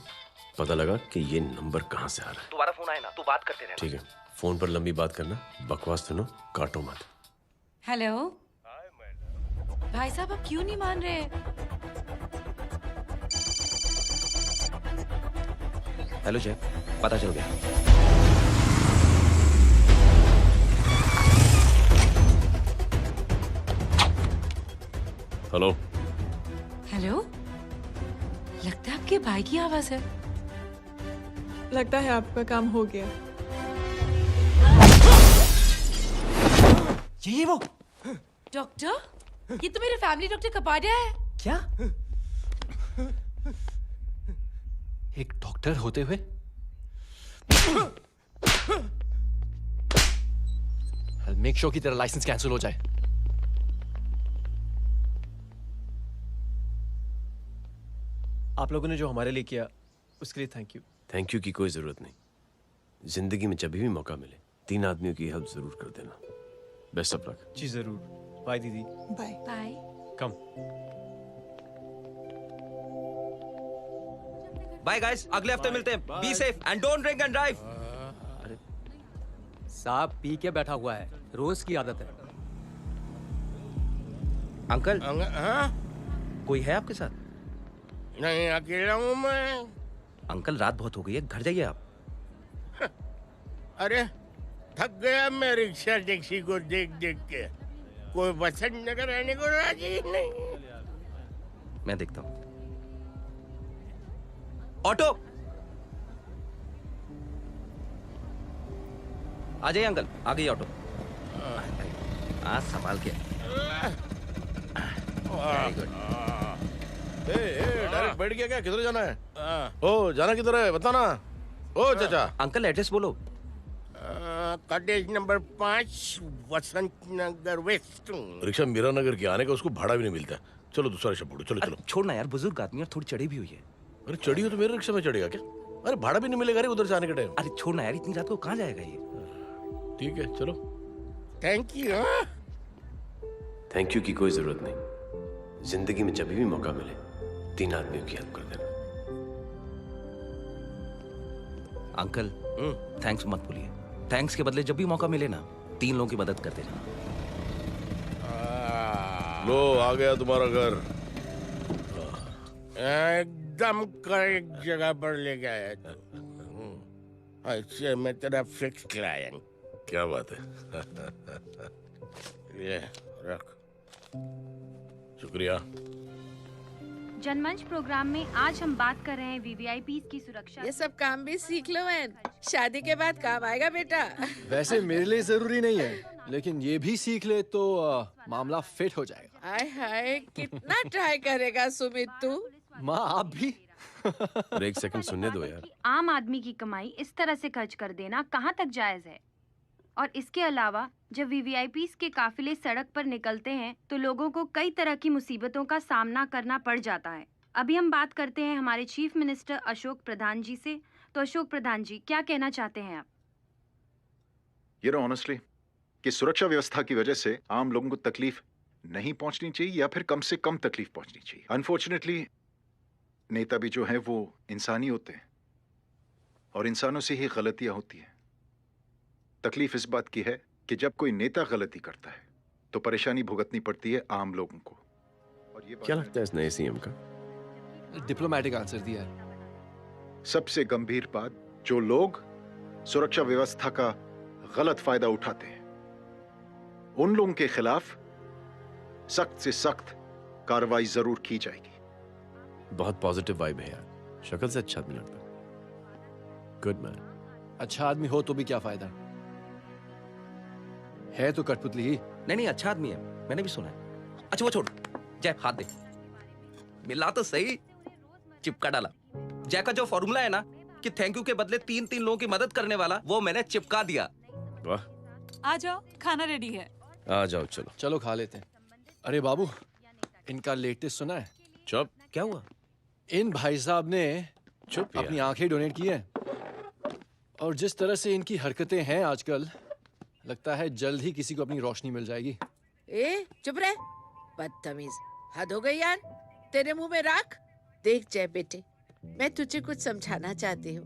S5: पता लगा कि ये नंबर कहाँ से आ रहा है।
S14: तुम्हारा फोन आया ना, तू बात करते रहना।
S5: ठीक है, फोन पर लंबी बात करना, बकवास सुनो, काटो मत।
S22: हेलो भाई साहब, आप क्यों नहीं मान रहे?
S14: हेलो जय, पता चल गया।
S5: हेलो
S22: हेलो, लगता है आपके भाई की आवाज है।
S7: लगता है आपका काम हो गया।
S3: ये वो
S22: डॉक्टर, ये तो मेरे फैमिली डॉक्टर कपाडिया है।
S3: क्या? एक डॉक्टर होते हुए? मेक श्योर कि तेरा लाइसेंस कैंसिल हो जाए। आप लोगों ने जो हमारे लिए किया उसके लिए थैंक यू।
S5: थैंक यू की कोई जरूरत नहीं। जिंदगी में जब भी मौका मिले 3 आदमियों की हेल्प जरूर कर देना। Best of luck.
S3: जी जरूर। बाय दीदी।
S22: Bye bye.
S3: कम।
S14: बाय गाइस, अगले हफ्ते मिलते हैं। Be safe and don't drink and drive.
S4: साहब पी के बैठा हुआ है, रोज की आदत है।
S14: अंकल
S23: हाँ?
S14: कोई है आपके साथ?
S23: नहीं, अकेला हूँ मैं।
S14: अंकल रात बहुत हो गई है, घर जाइए आप।
S23: अरे थक गया मैं रिक्शा टैक्सी को देख देख के। कोई वसंत नगर आने को राजी नहीं।
S14: मैं देखता हूँ। ऑटो आ जाइए अंकल, आ गई ऑटो। आज संभाल के। Very good.
S23: डायरेक्ट बैठ गया क्या? किधर जाना है? ओ जाना किधर है बता ना। ओ चाचा।
S14: अंकल एड्रेस बोलो।
S23: कॉटेज नंबर 5 वसंत नगर वेस्ट।
S5: रिक्शा मीरा नगर के आने का उसको भाड़ा भी नहीं मिलता। चलो दूसरा रिक्शा पकड़ो। चलो चलो।
S14: छोड़ना यार, बुजुर्ग आदमी और थोड़ी चढ़ी भी हुई है।
S5: अरे चढ़ी हो तो मेरे रिक्शा में चढ़ेगा क्या? अरे भाड़ा भी नहीं मिलेगा रे उधर से आने के टाइम।
S14: अरे छोड़ना यार, इतनी रात को कहाँ जाएगा ये?
S5: ठीक है चलो।
S23: Thank you.
S5: थैंक यू की कोई जरूरत नहीं। जिंदगी में जब भी मौका मिले 3 आदमियों की हेल्प कर देना।
S14: अंकल थैंक्स मत भूलिए। थैंक्स के बदले जब भी मौका मिले ना 3 लोगों की मदद करते रहना।
S23: लो आ गया तुम्हारा घर। एकदम करेक्ट जगह पर ले गया तू। अच्छा मैं तेरा फिक्स क्लाइंट।
S5: क्या बात है।
S23: ये रख।
S5: शुक्रिया।
S24: जनमंच प्रोग्राम में आज हम बात कर रहे हैं वीवीआईपी की सुरक्षा।
S25: ये सब काम भी सीख लो एन, शादी के बाद काम आएगा बेटा।
S3: वैसे मेरे लिए जरूरी नहीं है, लेकिन ये भी सीख ले तो मामला फिट हो जाएगा।
S25: हाय हाय कितना ट्राई करेगा सुमित तू।
S3: माँ आप भी।
S5: अरे एक सेकंड सुनने दो यार।
S24: आम आदमी की कमाई इस तरह से खर्च कर देना कहाँ तक जायज है? और इसके अलावा जब वीवीआईपीज़ के काफिले सड़क पर निकलते हैं तो लोगों को कई तरह की मुसीबतों का सामना करना पड़ जाता है। अभी हम बात करते हैं हमारे चीफ मिनिस्टर अशोक प्रधान जी से। तो अशोक प्रधान जी, क्या कहना चाहते हैं आप?
S26: You know honestly कि सुरक्षा व्यवस्था की वजह से आम लोगों को तकलीफ नहीं पहुंचनी चाहिए या फिर कम से कम तकलीफ पहुंचनी चाहिए। अनफॉर्चुनेटली नेता भी जो हैं वो इंसानी होते हैं और इंसानों से ही गलतियां होती हैं। तकलीफ इस बात की है कि जब कोई नेता गलती करता है तो परेशानी भुगतनी पड़ती है आम लोगों को। और ये
S5: क्या लगता है इस नए सीएम का?
S3: डिप्लोमेटिक आंसर दिया है।
S26: सबसे गंभीर बात, जो लोग सुरक्षा व्यवस्था का गलत फायदा उठाते हैं उन लोगों के खिलाफ सख्त से सख्त कार्रवाई जरूर की जाएगी।
S5: बहुत पॉजिटिव वाइब है यार। शक्ल से अच्छा आदमी लगता है। Good man.
S3: अच्छा आदमी हो तो भी क्या फायदा, है तो कठपुतली ही।
S14: नहीं, अच्छा आदमी है, मैंने भी सुना है। अच्छा वो छोड़, जय हाथ दे। मिला तो सही, चिपका डाला। जय का जो फॉर्मूला है ना कि थैंक यू के बदले 3 लोगों की मदद करने वाला, वो मैंने चिपका दिया।
S2: वाह,
S22: आ जाओ, खाना रेडी है।
S2: आ जाओ, चलो
S3: चलो खा लेते हैं। अरे बाबू, इनका लेटेस्ट सुना है?
S2: चुप।
S14: क्या हुआ?
S3: इन भाई साहब ने
S2: चुप
S3: अपनी आंखें डोनेट की हैं, और जिस तरह से इनकी हरकतें हैं आजकल, लगता है जल्द ही किसी को अपनी रोशनी मिल जाएगी।
S25: ए चुप रहे, बदतमीज, हद हो गई यार। तेरे मुंह में राख। देख जय बेटे, मैं तुझे कुछ समझाना चाहती हूँ।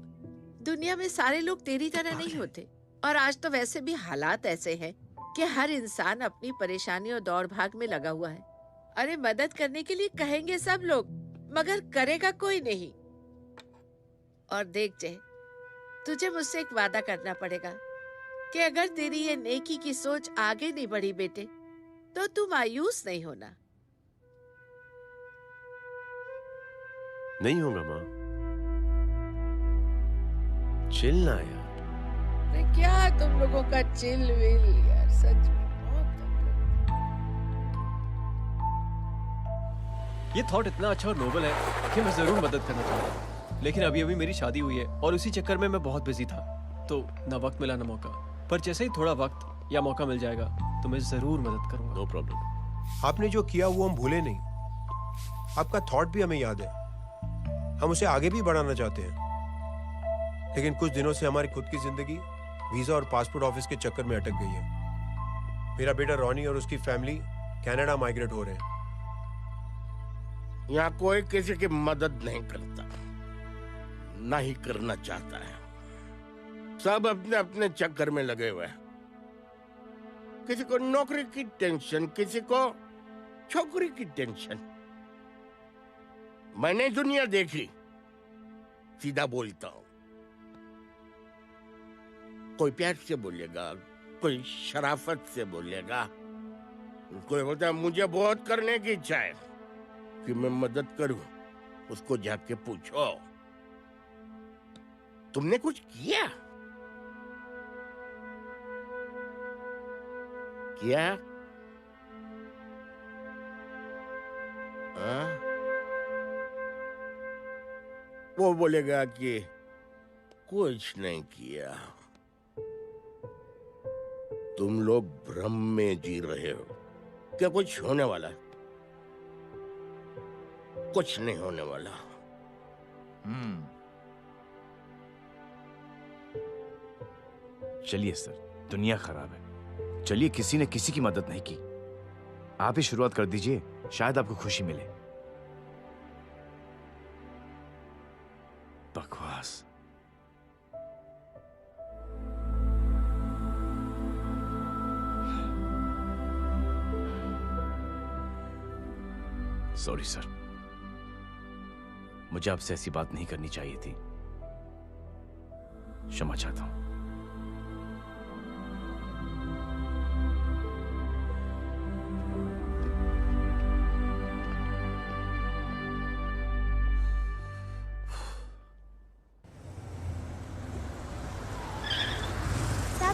S25: दुनिया में सारे लोग तेरी तरह नहीं होते, और आज तो वैसे भी हालात ऐसे हैं कि हर इंसान अपनी परेशानी और दौड़ भाग में लगा हुआ है। अरे मदद करने के लिए कहेंगे सब लोग, मगर करेगा कोई नहीं। और देख जय, तुझे मुझसे एक वादा करना पड़ेगा कि अगर तेरी ये नेकी की सोच आगे नहीं बढ़ी बेटे, तो तू मायूस नहीं होना।
S23: नहीं होगा माँ, चिल ना यार।
S25: अरे क्या तुम लोगों का चिल विल यार, सच में
S3: ये थॉट इतना अच्छा और नोबल है कि मैं जरूर मदद करना चाहूंगा, लेकिन अभी अभी मेरी शादी हुई है और उसी चक्कर में मैं बहुत बिजी था, तो ना वक्त मिला ना मौका। पर जैसे ही थोड़ा वक्त या मौका मिल जाएगा तो मैं जरूर मदद करूंगा।
S2: No problem.
S8: आपने जो किया वो हम भूले नहीं, आपका थॉट भी हमें याद है, हम उसे आगे भी बढ़ाना चाहते हैं। लेकिन कुछ दिनों से हमारी खुद की जिंदगी वीजा और पासपोर्ट ऑफिस के चक्कर में अटक गई है। मेरा बेटा रॉनी और उसकी फैमिली कनाडा माइग्रेट हो रहे हैं।
S23: यहाँ कोई किसी की मदद नहीं करता, ना ही करना चाहता है। सब अपने अपने चक्कर में लगे हुए हैं। किसी को नौकरी की टेंशन, किसी को छोकरी की टेंशन। मैंने दुनिया देखी, सीधा बोलता हूं। कोई प्यार से बोलेगा, कोई शराफत से बोलेगा, कोई बोलता है मुझे बहुत करने की इच्छा है कि मैं मदद करूं। उसको जाके पूछो, तुमने कुछ किया? क्या? वो बोलेगा कि कुछ नहीं किया। तुम लोग भ्रम में जी रहे हो। क्या कुछ होने वाला है? कुछ नहीं होने वाला।
S2: चलिए सर, दुनिया खराब है, चलिए किसी ने किसी की मदद नहीं की, आप ही शुरुआत कर दीजिए, शायद आपको खुशी मिले। बकवास। सॉरी सर, मुझे आपसे ऐसी बात नहीं करनी चाहिए थी, क्षमा चाहता हूं।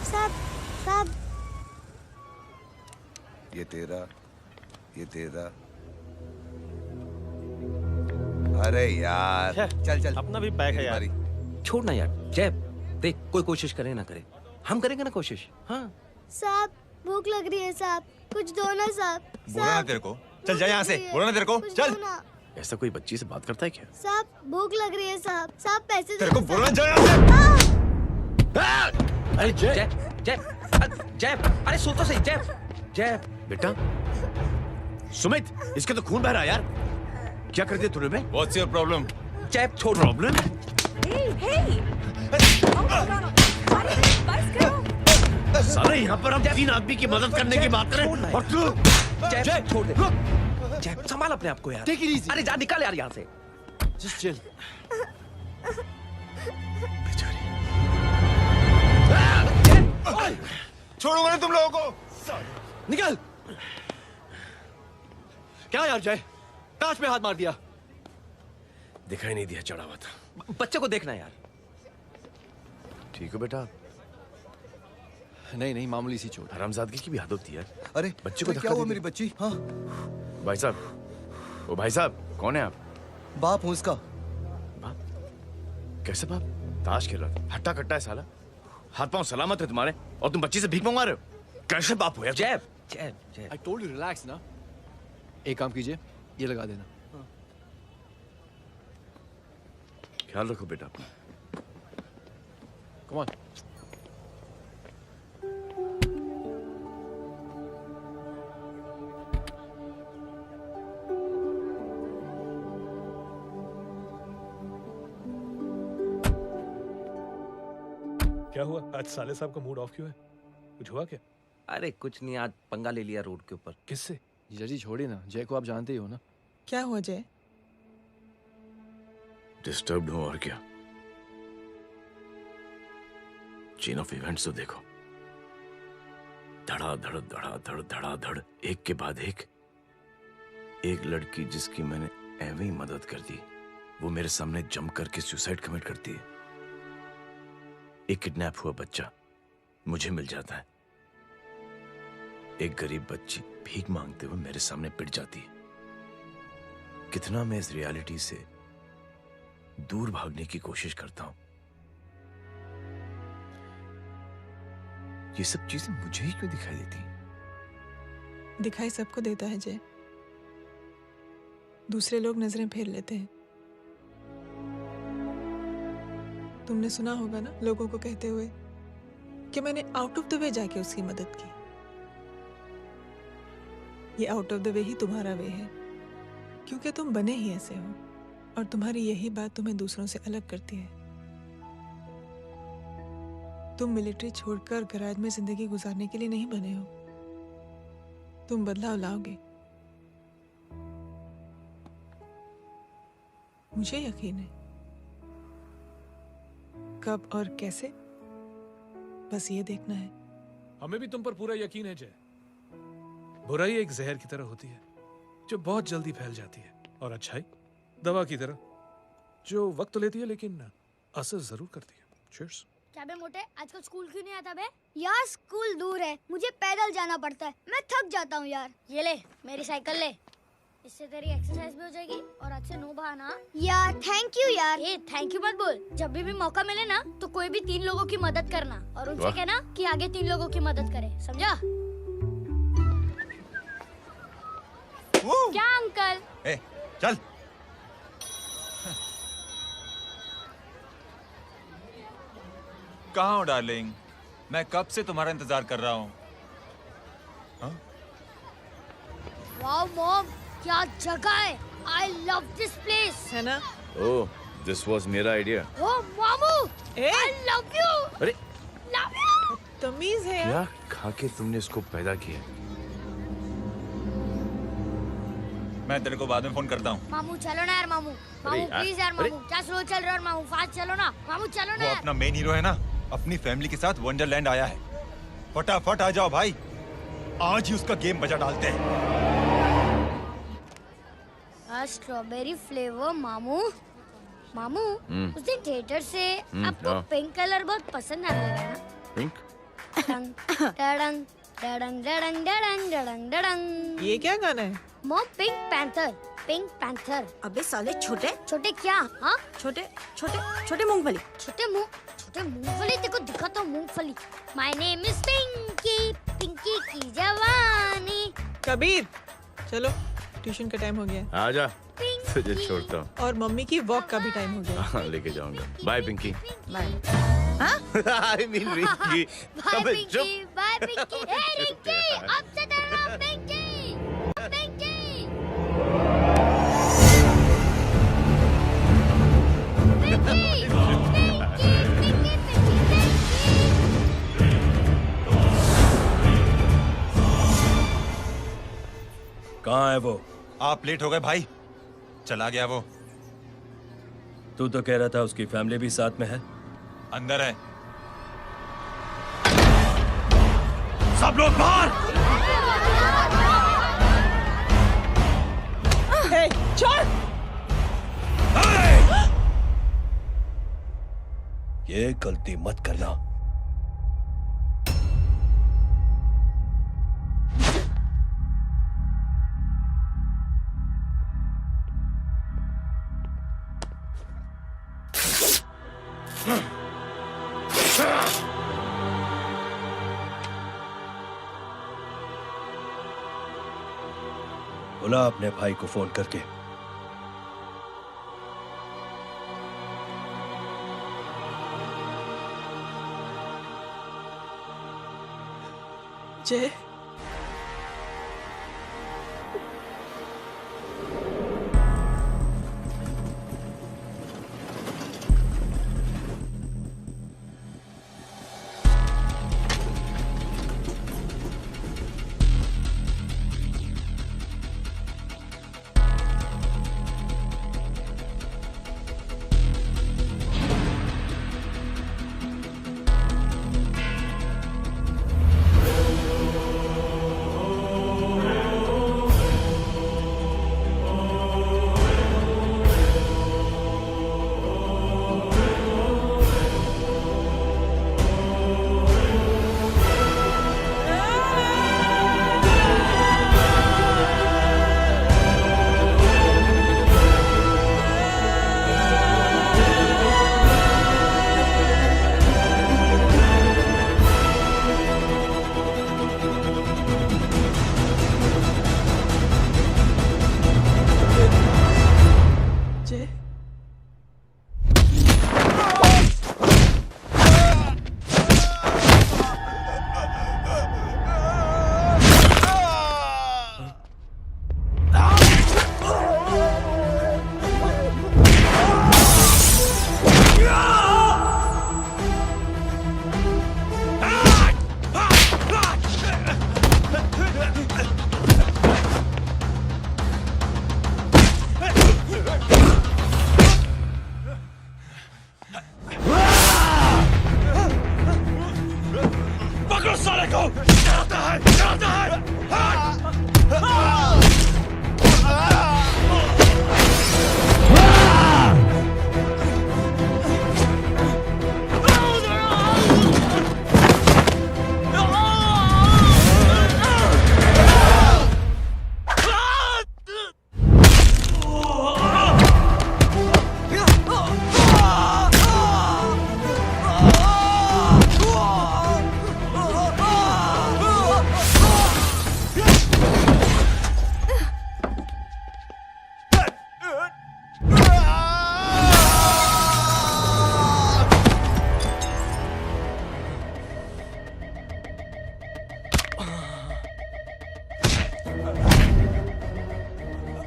S9: साहब,
S10: ये तेरा। अरे यार, चल
S14: अपना भी पैक है यार। छोड़ ना यार, जय देख, कोई कोशिश करे ना करे, हम करेंगे ना कोशिश। हाँ
S9: साहब, भूख लग रही है साहब, कुछ दो ना साहब।
S1: बोला ना तेरे को, चल जा यहाँ से। बोला ना तेरे को, चल।
S2: ऐसा कोई बच्ची से बात करता है क्या?
S9: साहब भूख लग रही है साहब, साहब पैसे
S1: तेरे को बोला जा यहाँ से।
S14: अरे जय जय जय, अरे सुन तो सही। जय
S5: बेटा, सुमित, इसके तो खून बह रहा है यार। क्या कर दिया तूने बे?
S1: What's your problem?
S14: जय छोड़।
S5: प्रॉब्लम? सारे यहाँ पर हम 3 आदमी की मदद करने की बात करें और तू
S14: जय छोड़ दे। जय संभाल अपने आप को यार।
S3: Take it easy.
S14: अरे जा, निकल यार यहाँ से।
S3: Just chill.
S1: छोड़ूंगा नहीं तुम लोगों को।
S3: निकल। क्या यार जय, कांच में हाथ मार दिया।
S5: दिखाई नहीं दिया, चढ़ा हुआ था।
S14: बच्चे को देखना यार।
S5: ठीक हो बेटा?
S3: नहीं नहीं, मामूली सी चोट।
S2: हरामजादगी की भी हद होती है यार।
S10: अरे
S2: बच्चे को
S10: क्या हुआ मेरी बच्ची? हाँ
S2: भाई साहब, ओ भाई साहब, कौन है आप?
S10: बाप हूँ उसका।
S2: बाप? कैसे बाप? ताश खेल रहा था, हट्टा कट्टा है साला। हाथ पांव सलामत है तुम्हारे और तुम बच्ची से भीख मंगवा रहे हो? कैसे बाप हो यार?
S14: जैब जैब जैब।
S3: आई टोल्ड यू रिलैक्स ना। एक काम कीजिए, ये लगा देना।
S2: ख्याल रखो बेटा अपना।
S3: Come on.
S6: क्या हुआ आज साले साहब का मूड ऑफ क्यों है? कुछ हुआ क्या?
S14: अरे कुछ नहीं, आज पंगा ले लिया रोड के ऊपर।
S6: किससे?
S3: जीजा जी छोड़िए ना, जय को आप जानते ही हो ना।
S7: क्या हुआ जय?
S2: डिस्टर्ब्ड हूं और क्या। चेन ऑफ इवेंट्स तो देखो, धड़ाधड़ धड़ाधड़ धड़ाधड़, एक के बाद एक लड़की जिसकी मैंने एवं ही मदद कर दी, वो मेरे सामने जम करके सुसाइड कमिट करती है। एक किडनैप हुआ बच्चा मुझे मिल जाता है। एक गरीब बच्ची भीख मांगते हुए मेरे सामने पिट जाती है। कितना मैं इस रियलिटी से दूर भागने की कोशिश करता हूं। ये सब चीजें मुझे ही क्यों दिखाई देती?
S7: दिखाई सबको देता है जय, दूसरे लोग नजरें फेर लेते हैं। तुमने सुना होगा ना लोगों को कहते हुए कि मैंने आउट ऑफ द वे जाके उसकी मदद की। ये आउट ऑफ द वे ही तुम्हारा वे है, क्योंकि तुम बने ही ऐसे हो और तुम्हारी यही बात तुम्हें दूसरों से अलग करती है। तुम मिलिट्री छोड़कर गराज में जिंदगी गुजारने के लिए नहीं बने हो। तुम बदलाव लाओगे, मुझे यकीन है। कब और कैसे, बस ये देखना है।
S6: हमें भी तुम पर पूरा यकीन है जय। बुराई एक जहर की तरह होती है जो बहुत जल्दी फैल जाती है, और अच्छाई दवा की तरह जो वक्त लेती है लेकिन असर जरूर करती है। चीयर्स।
S9: क्या बे मोटे, आजकल स्कूल क्यों नहीं आता बे? यार स्कूल दूर है, मुझे पैदल जाना पड़ता है, मैं थक जाता हूँ यार। ये ले मेरी साइकिल ले, इससे तेरी एक्सरसाइज भी हो जाएगी और आज से नो बहाना। यार थैंक यू यार। ए थैंक यू मत बोल, जब भी मौका मिले ना तो कोई भी 3 लोगों की मदद करना और उनसे कहना कि आगे 3 लोगों की मदद करे, समझा? क्या अंकल?
S1: ए, चल। कहाँ हो डार्लिंग? मैं कब से तुम्हारा इंतजार कर रहा हूँ।
S9: वाओ मॉम, क्या जगह है। I love this place।
S7: है ना?
S2: ओह, दिस वाज मेरा आइडिया।
S9: ओह मामू, I love you।
S2: अरे
S9: love you।
S7: तमीज है
S2: क्या खा के तुमने इसको पैदा किया?
S1: मैं तेरे को बाद में फोन करता हूँ।
S9: मामू चलो ना यार, मामू मामू प्लीज यार, मामू क्या स्लो चल रहे हो मामू, फास्ट चलो ना मामू, चलो ना।
S1: वो अपना मेन हीरो है ना, अपनी फैमिली के साथ वंडरलैंड आया है। फटाफट आ जाओ भाई, आज ही उसका गेम बजा डालते हैं।
S9: स्ट्रॉबेरी फ्लेवर मामू। मामू उस दिन थिएटर से आपको
S2: हाँ।
S9: पिंक कलर बहुत पसंद आने लगा ना?
S2: पिंक?
S9: डडंग डडंग डडंग डडंग डडंग डडंग।
S7: ये क्या गाना है?
S9: Mom pink panther, pink panther.
S20: अबे साले छोटे
S9: छोटे क्या? हाँ
S20: छोटे छोटे छोटे मूंगफली।
S9: छोटे मूंगफली, देखो दिखाता हूँ मूंगफली। My name is Pinky, Pinky की जवानी।
S7: कबीर चलो, ट्यूशन का टाइम हो गया।
S2: आजा, तुझे छोड़ता हूँ।
S7: और मम्मी की वॉक का भी टाइम हो गया।
S2: हाँ, लेके जाऊंगा। Bye Pinky.
S20: Bye.
S2: I mean Rinky.
S9: Bye Pinky, bye Pinky. Hey Rinky, अब से तेरा नाम पिंकी, पिंकी। पिंकी, पिंकी, पिंकी, पिंकी।
S11: कहाँ है वो?
S1: आप लेट हो गए भाई, चला गया वो।
S11: तू तो कह रहा था उसकी फैमिली भी साथ में है।
S1: अंदर है। सब लोग बाहर।
S7: छोड़।
S11: ये गलती मत करना। बुला अपने भाई को फोन करके।
S7: जय,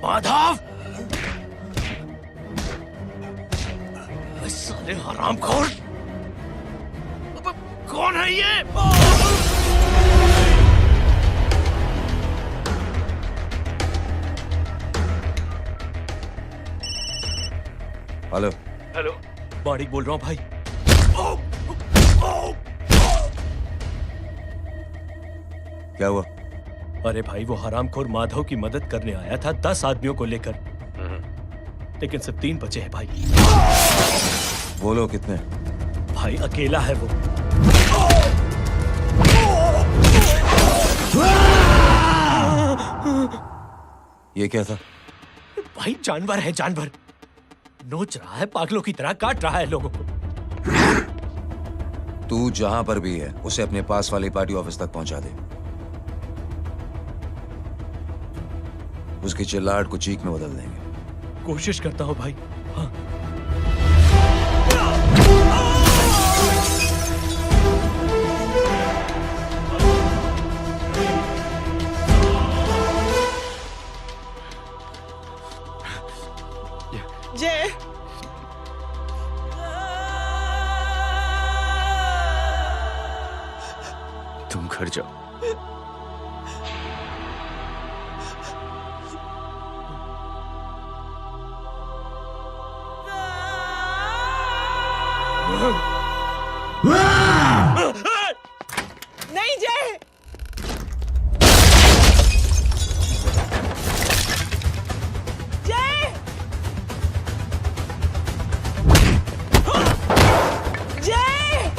S11: माधव, साले हरामखोर, कौन है ये?
S2: हेलो
S11: हेलो, माणिक बोल रहा हूँ भाई।
S2: क्या हुआ?
S11: अरे भाई, वो हरामखोर माधव की मदद करने आया था 10 आदमियों को लेकर, लेकिन सिर्फ 3 बचे हैं भाई।
S2: वो लोग कितने?
S11: भाई अकेला है वो।
S2: ये क्या था?
S11: भाई जानवर है, जानवर। नोच रहा है, पागलों की तरह काट रहा है लोगों को।
S2: तू जहां पर भी है उसे अपने पास वाले पार्टी ऑफिस तक पहुंचा दे। उसकी चिल्लाहट को चीख में बदल देंगे।
S11: कोशिश करता हूं भाई। हाँ।
S7: जय,
S2: तुम घर जाओ।
S7: नहीं जय, जय, जय,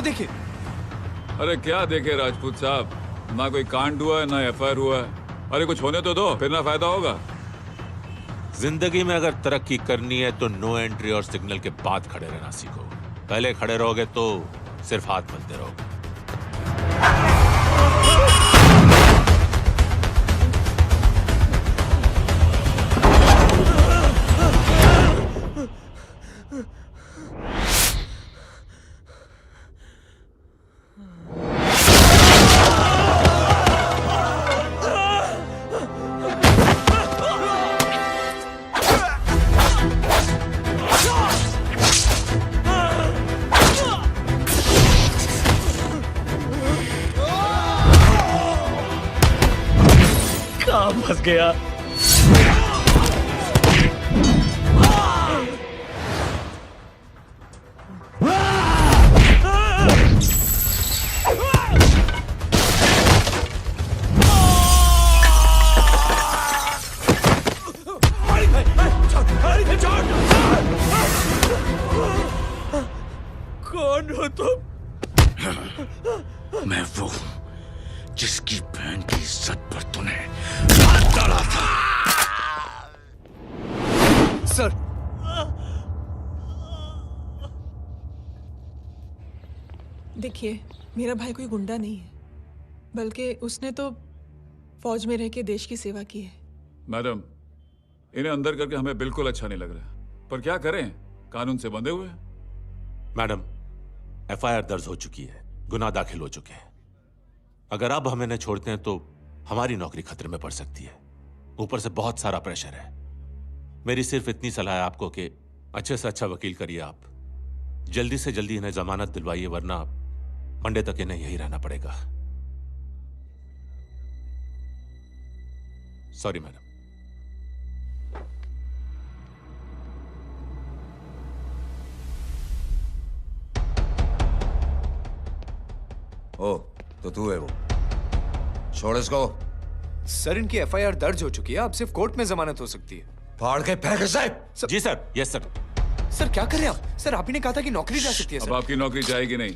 S6: देखे।
S13: अरे क्या देखे राजपूत साहब, ना कोई कांड हुआ है ना एफआईआर हुआ है। अरे कुछ होने तो दो, फिर ना फायदा होगा।
S12: जिंदगी में अगर तरक्की करनी है तो नो एंट्री और सिग्नल के बाद खड़े रहना सीखो। पहले खड़े रहोगे तो सिर्फ हाथ मलते रहोगे।
S11: फंस गया।
S6: कौन हो तुम?
S2: मैं वो जिसकी बहन की इज्जत पर तूने हाथ डाला था।
S6: सर,
S7: देखिए, मेरा भाई कोई गुंडा नहीं है, बल्कि उसने तो फौज में रह के देश की सेवा की है।
S13: मैडम, इन्हें अंदर करके हमें बिल्कुल अच्छा नहीं लग रहा, पर क्या करें, कानून से बंधे हुए।
S12: मैडम, एफआईआर दर्ज हो चुकी है, गुनाह दाखिल हो चुके हैं। अगर अब हम इन्हें छोड़ते हैं तो हमारी नौकरी खतरे में पड़ सकती है। ऊपर से बहुत सारा प्रेशर है। मेरी सिर्फ इतनी सलाह है आपको कि अच्छे से अच्छा वकील करिए आप। जल्दी से जल्दी इन्हें जमानत दिलवाइए, वरना मंडे तक इन्हें यही रहना पड़ेगा। Sorry madam.
S15: ओ, तो तू है वो। छोड़ इसको।
S6: सर, इनकी एफआईआर दर्ज हो चुकी है, अब सिर्फ कोर्ट में जमानत हो सकती है।
S15: फाड़ के फेंक साहब।
S12: जी सर। Yes sir.
S6: सर क्या कर रहे हैं आप? सर, आप ही ने कहा था कि नौकरी जा सकती है।
S13: अब आपकी नौकरी जाएगी नहीं,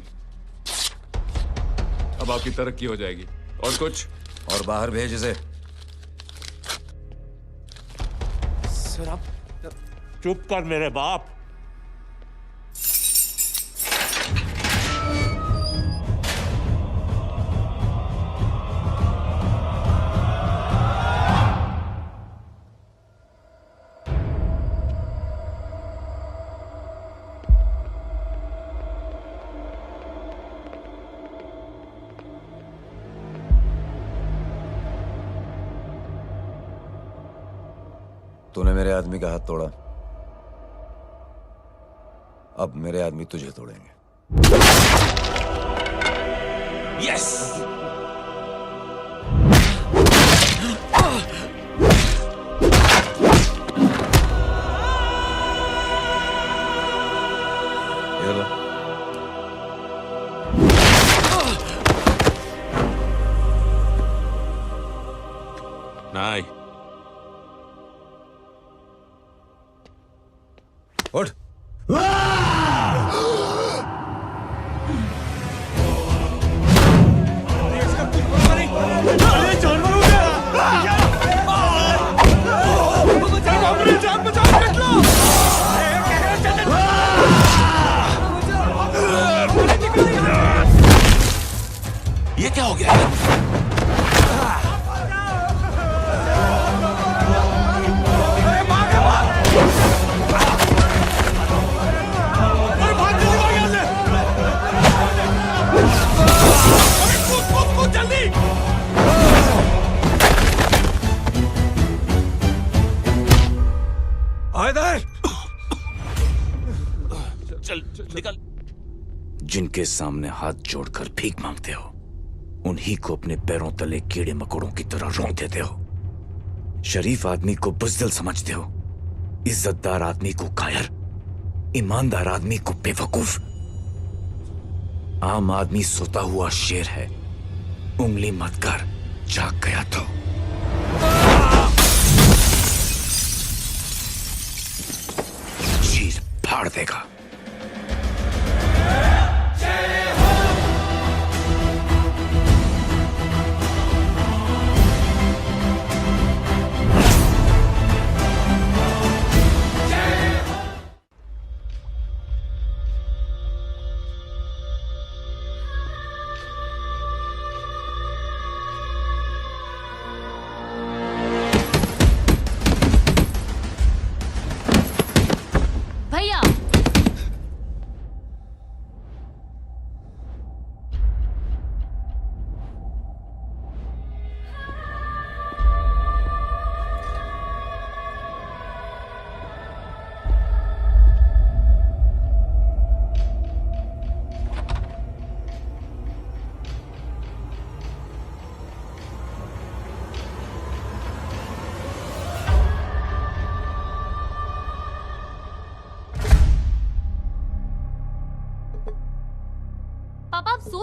S13: अब आपकी तरक्की हो जाएगी। और कुछ?
S15: और बाहर भेज इसे।
S6: सर आप
S12: चुप कर मेरे बाप।
S15: तूने मेरे आदमी का हाथ तोड़ा, अब मेरे आदमी तुझे तोड़ेंगे।
S12: यस।
S15: ये लो।
S12: नहीं।
S15: उठ।
S12: ये क्या हो गया?
S2: चल निकल। जिनके सामने हाथ जोड़कर भीख मांगते हो, उन्हीं को अपने पैरों तले कीड़े मकोड़ों की तरह रौंद देते हो। शरीफ आदमी को बुज़दिल समझते हो, इज्जतदार आदमी को कायर, ईमानदार आदमी को बेवकूफ। आम आदमी सोता हुआ शेर है, उंगली मत कर, जाग गया तो। चीर फाड़ देगा।
S21: जय हो।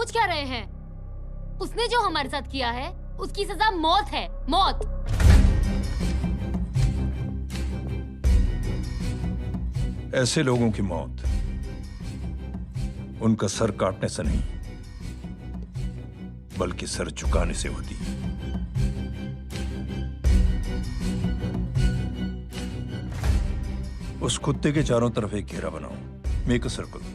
S4: सोच क्या रहे हैं? उसने जो हमारे साथ किया है उसकी सजा मौत है, मौत।
S16: ऐसे लोगों की मौत उनका सर काटने से नहीं बल्कि सर झुकाने से होती है। उस कुत्ते के चारों तरफ एक घेरा बनाओ, मेक अ सर्कल।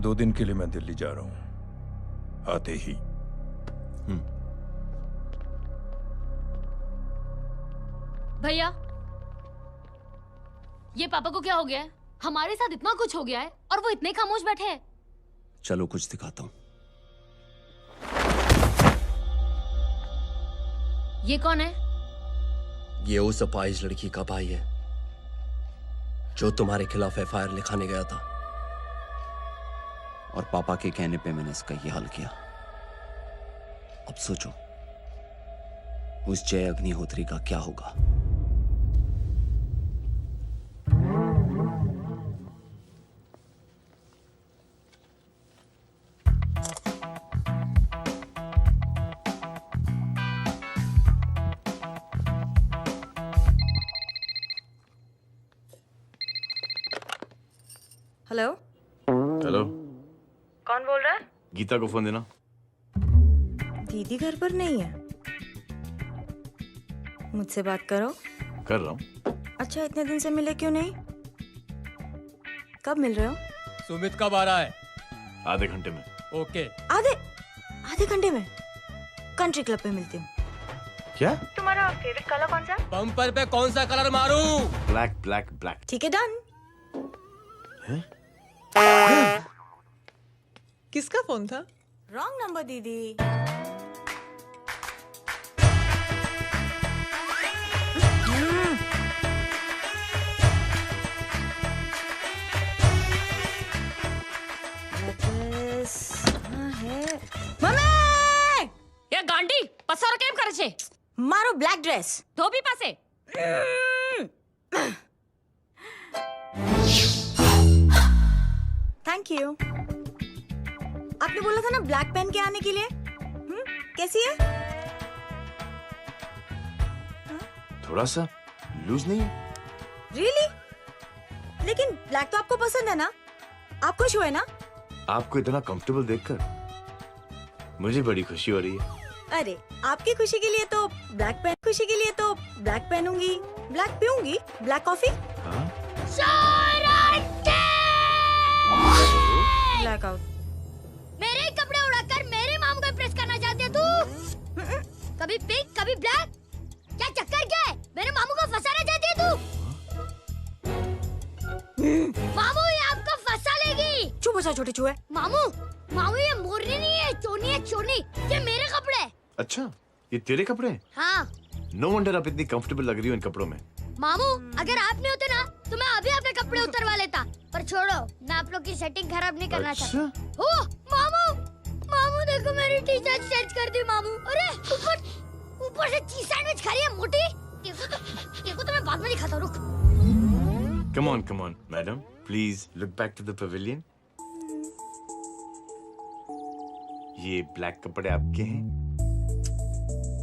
S16: दो दिन के लिए मैं दिल्ली जा रहा हूं, आते ही।
S4: भैया, ये पापा को क्या हो गया है? हमारे साथ इतना कुछ हो गया है और वो इतने खामोश बैठे हैं।
S14: चलो कुछ दिखाता हूँ।
S4: ये कौन है?
S14: ये उस अपाहिज लड़की का भाई है जो तुम्हारे खिलाफ एफआईआर लिखाने गया था, और पापा के कहने पे मैंने इसका ये हाल किया। अब सोचो उस जय अग्निहोत्री का क्या होगा।
S20: हेलो।
S2: हेलो,
S20: कौन बोल रहा है?
S2: गीता को फोन देना।
S20: दीदी घर पर नहीं है। मुझसे बात करो।
S2: कर रहा हूँ।
S20: अच्छा, इतने दिन से मिले क्यों नहीं? कब मिल रहे हो?
S3: सुमित कब आ रहा है?
S2: आधे घंटे में।
S3: ओके।
S20: आधे घंटे में कंट्री क्लब पे मिलती हूँ।
S2: क्या?
S20: तुम्हारा फेवरेट कलर कौन सा?
S3: बम्पर पे कौन सा कलर मारूं?
S2: Black black black.
S20: ठीक है, डन।
S7: किसका फोन था?
S20: रॉन्ग नंबर दीदी।
S4: ये गांडी पसारो केम करे छे?
S20: मारो ब्लैक ड्रेस।
S4: धोबी पासे।
S20: Thank you. आपने बोला था ना ब्लैक पेन के आने के लिए। कैसी है?
S2: थोड़ा सा लूज नहीं है?
S20: रियली? लेकिन ब्लैक तो आपको पसंद है ना? आप खुश हुए ना?
S2: आपको इतना कंफर्टेबल देखकर मुझे बड़ी खुशी हो रही है।
S20: अरे, आपकी खुशी के लिए तो ब्लैक पेन, खुशी के लिए तो ब्लैक पहनूंगी, ब्लैक पीऊंगी, ब्लैक कॉफी। Black out.
S9: मेरे ही कपड़े उड़ाकर मेरे मामू को इम्प्रेस करना चाहती है तू? कभी पिंक, कभी ब्लैक। क्या चक्कर क्या है? मेरे मामू को फंसाना चाहती है तू? मामू, ये आपको फंसा लेगी।
S20: चुप हो जा छोटे चूहे।
S9: मामू, मामू ये मोरनी नहीं है, चोनी है, चोनी। ये मेरे कपड़े हैं।
S2: अच्छा, ये तेरे कपड़े हैं?
S9: हाँ।
S2: नो वंडर आप इतनी कंफर्टेबल लग रही हो इन कपड़ों में।
S9: मामू, अगर आप नहीं होते ना तो मैं अभी आपके कपड़े उतरवा लेता। पर छोड़ो, मैं आप लोग की सेटिंग खराब नहीं करना चाहता। ओह, मामू, मामू देखो मेरी टी शर्ट चेंज कर दी मामू। अरे ऊपर से चीज सैंडविच खा रही है मोटी। देखो तो मैं बाद में दिखाता हूँ, रुक।
S2: Come on, madam. Please look back to the pavilion. ये ब्लैक कपड़े आपके हैं?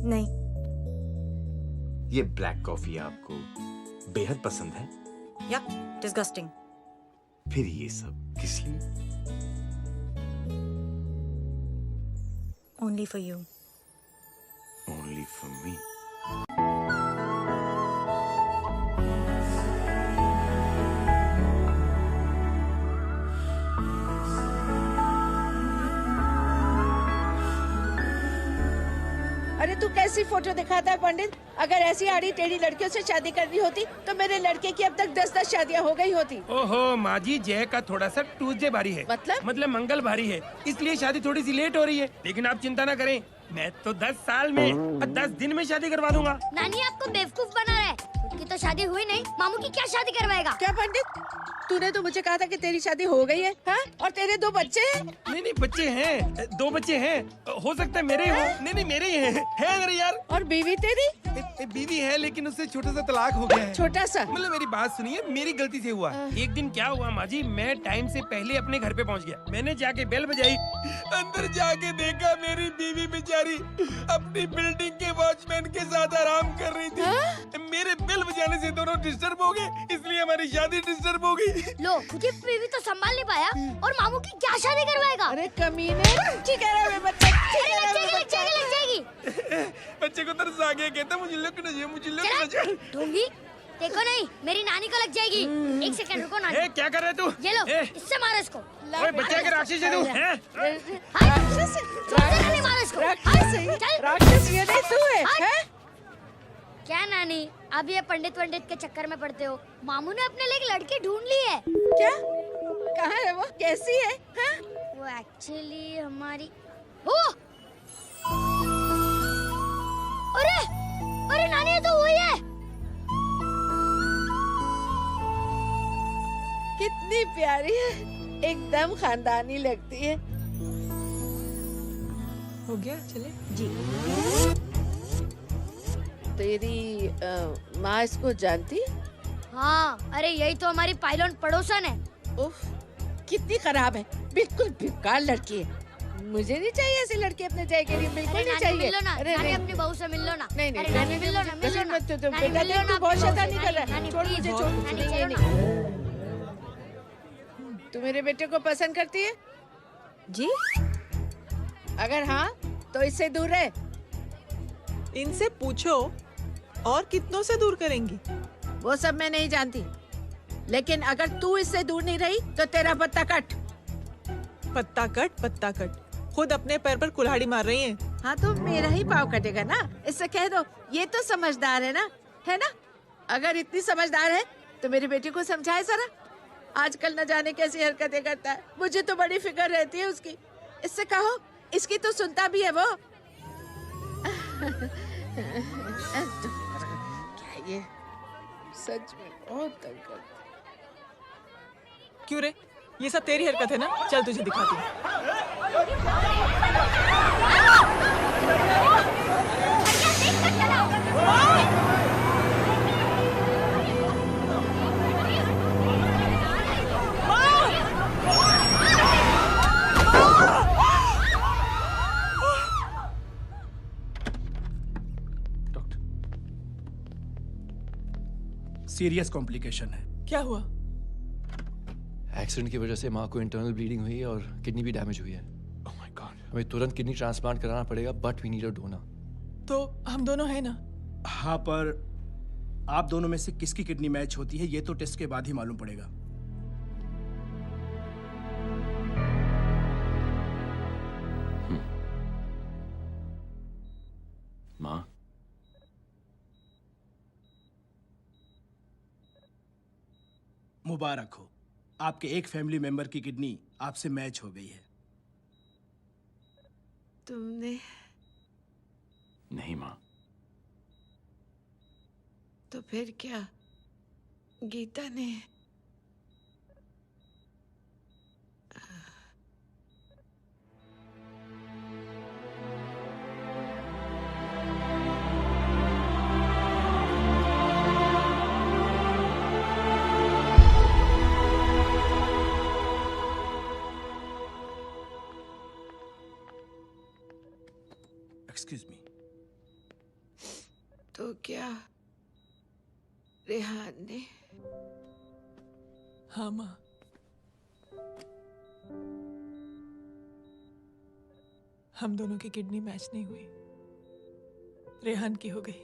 S20: नहीं।
S2: ये ब्लैक कॉफी आपको बेहद पसंद है?
S20: या, डिस्गस्टिंग।
S2: फिर ये सब किस लिए?
S20: Only for you.
S2: Only for me.
S25: अरे तू कैसी फोटो दिखाता है पंडित? अगर ऐसी आड़ी टेढ़ी लड़कियों से शादी करनी होती तो मेरे लड़के की अब तक 10-10 शादियां हो गई होती।
S6: ओहो माँ जी, जय का थोड़ा सा ट्यूसडे भारी है। मतलब मंगल भारी है, इसलिए शादी थोड़ी सी लेट हो रही है। लेकिन आप चिंता ना करें, मैं तो 10 साल में और 10 दिन में शादी करवा दूंगा।
S9: नानी आपको बेवकूफ बना रहा है। खुद की तो शादी हुई नहीं, मामू की क्या शादी करवाएगा?
S25: क्या पंडित? तूने तो मुझे कहा था कि तेरी शादी हो गई है, हाँ? और तेरे 2 बच्चे हैं?
S6: नहीं बच्चे हैं, 2 बच्चे हैं, हो सकता है मेरे ही हो। नहीं मेरे ही हैं, है मेरे यार।
S25: और बीवी तेरी?
S6: बीवी है लेकिन उससे छोटा सा तलाक हो गया है।
S25: छोटा सा?
S6: मतलब मेरी बात सुनिए, मेरी गलती से हुआ। एक दिन क्या हुआ माँ जी, मैं टाइम से पहले अपने घर पे पहुँच गया। मैंने जाके बेल बजाई, अंदर जाके देखा मेरी बीवी बेचारी अपनी बिल्डिंग के वॉचमैन के साथ आराम कर रही थी। मेरे बेल बजाने से दोनों डिस्टर्ब हो गए, इसलिए हमारी शादी डिस्टर्ब हो गई।
S9: लो, मुझे बीवी तो संभाल नहीं पाया और मामू की क्या शादी करवाएगा?
S25: अरे कमीने, ठीक है रे बच्चे,
S9: लग जाएगी।
S6: बच्चे को तरस आ गया, कहता मुझे लग ना जाए, मुझे लग ना जाए।
S9: ढूंढी, देखो नहीं, मेरी नानी को लग जाएगी। 1 सेकंड रुको नानी।
S6: क्या कर रहे तू?
S9: ये लो, इससे मारो इसको।
S6: ओए बच्चा के राक्षस है तू, हैं?
S9: मारो इसको।
S25: राक्षस ये नहीं तू है, हैं?
S9: क्या नानी, अब ये पंडित के चक्कर में पड़ते हो? मामू ने अपने लिए एक लड़की ढूंढ ली है।
S25: क्या? कहाँ है वो? कैसी है? हाँ?
S9: वो एक्चुअली हमारी अरे नानी, ये तो वही है।
S25: कितनी प्यारी है, एकदम खानदानी लगती है।
S7: हो गया, चले
S25: जी। तेरी माँ इसको जानती?
S9: हाँ, अरे यही तो हमारी पायलट पड़ोसन है।
S25: उफ, कितनी खराब है, बिल्कुल बेकार लड़की है। मुझे नहीं चाहिए ऐसी लड़की अपने जय के लिए, बिल्कुल नहीं चाहिए।
S9: मिल लो ना, नानी अपनी बहू से मिल लो ना।
S25: नहीं
S9: नानी मिल लो ना, मिल लो ना।
S25: बेटा देख, तू बहुत शैतानी कर रहा है। छोड़ मुझे, छोड़ मुझे। तू मेरे बेटे को पसंद करती है?
S7: जी।
S25: अगर हाँ तो इससे दूर रहे।
S7: इनसे पूछो, और कितनों से दूर करेंगी?
S25: वो सब मैं नहीं जानती, लेकिन अगर तू इससे दूर नहीं रही तो तेरा पत्ता कट।
S7: पत्ता कट खुद अपने पैर पर कुल्हाड़ी मार रही हैं।
S25: हाँ तो मेरा ही पाँव कटेगा ना, इससे कह दो ये तो समझदार है ना, है ना? अगर इतनी समझदार है तो मेरी बेटी को समझाए जरा। आजकल न जाने कैसी हरकतें करता है, मुझे तो बड़ी फिक्र रहती है उसकी। इससे कहो, इसकी तो सुनता भी है वो। क्या ये सच में बहुत तंग करता है।
S7: क्यों रे, ये सब तेरी हरकत है ना? चल तुझे दिखाती हूँ।
S6: सीरियस कॉम्प्लिकेशन है।
S7: क्या हुआ?
S17: एक्सीडेंट की वजह से माँ को इंटरनल ब्लीडिंग हुई है और किडनी भी डैमेज हुई है। ओह माय गॉड, हमें तुरंत किडनी ट्रांसप्लांट कराना पड़ेगा, but we need a donor.
S7: तो हम दोनों हैं ना?
S6: हाँ, पर आप दोनों में से किसकी किडनी मैच होती है ये तो टेस्ट के बाद ही मालूम पड़ेगा।
S17: माँ,
S6: मुबारक हो, आपके एक फैमिली मेंबर की किडनी आपसे मैच हो गई है।
S25: तुमने?
S17: नहीं माँ।
S25: तो फिर क्या? गीता ने?
S6: Excuse me.
S25: तो क्या रेहान ने?
S7: हाँ माँ, हम दोनों की किडनी मैच नहीं हुई, रेहान की हो गई।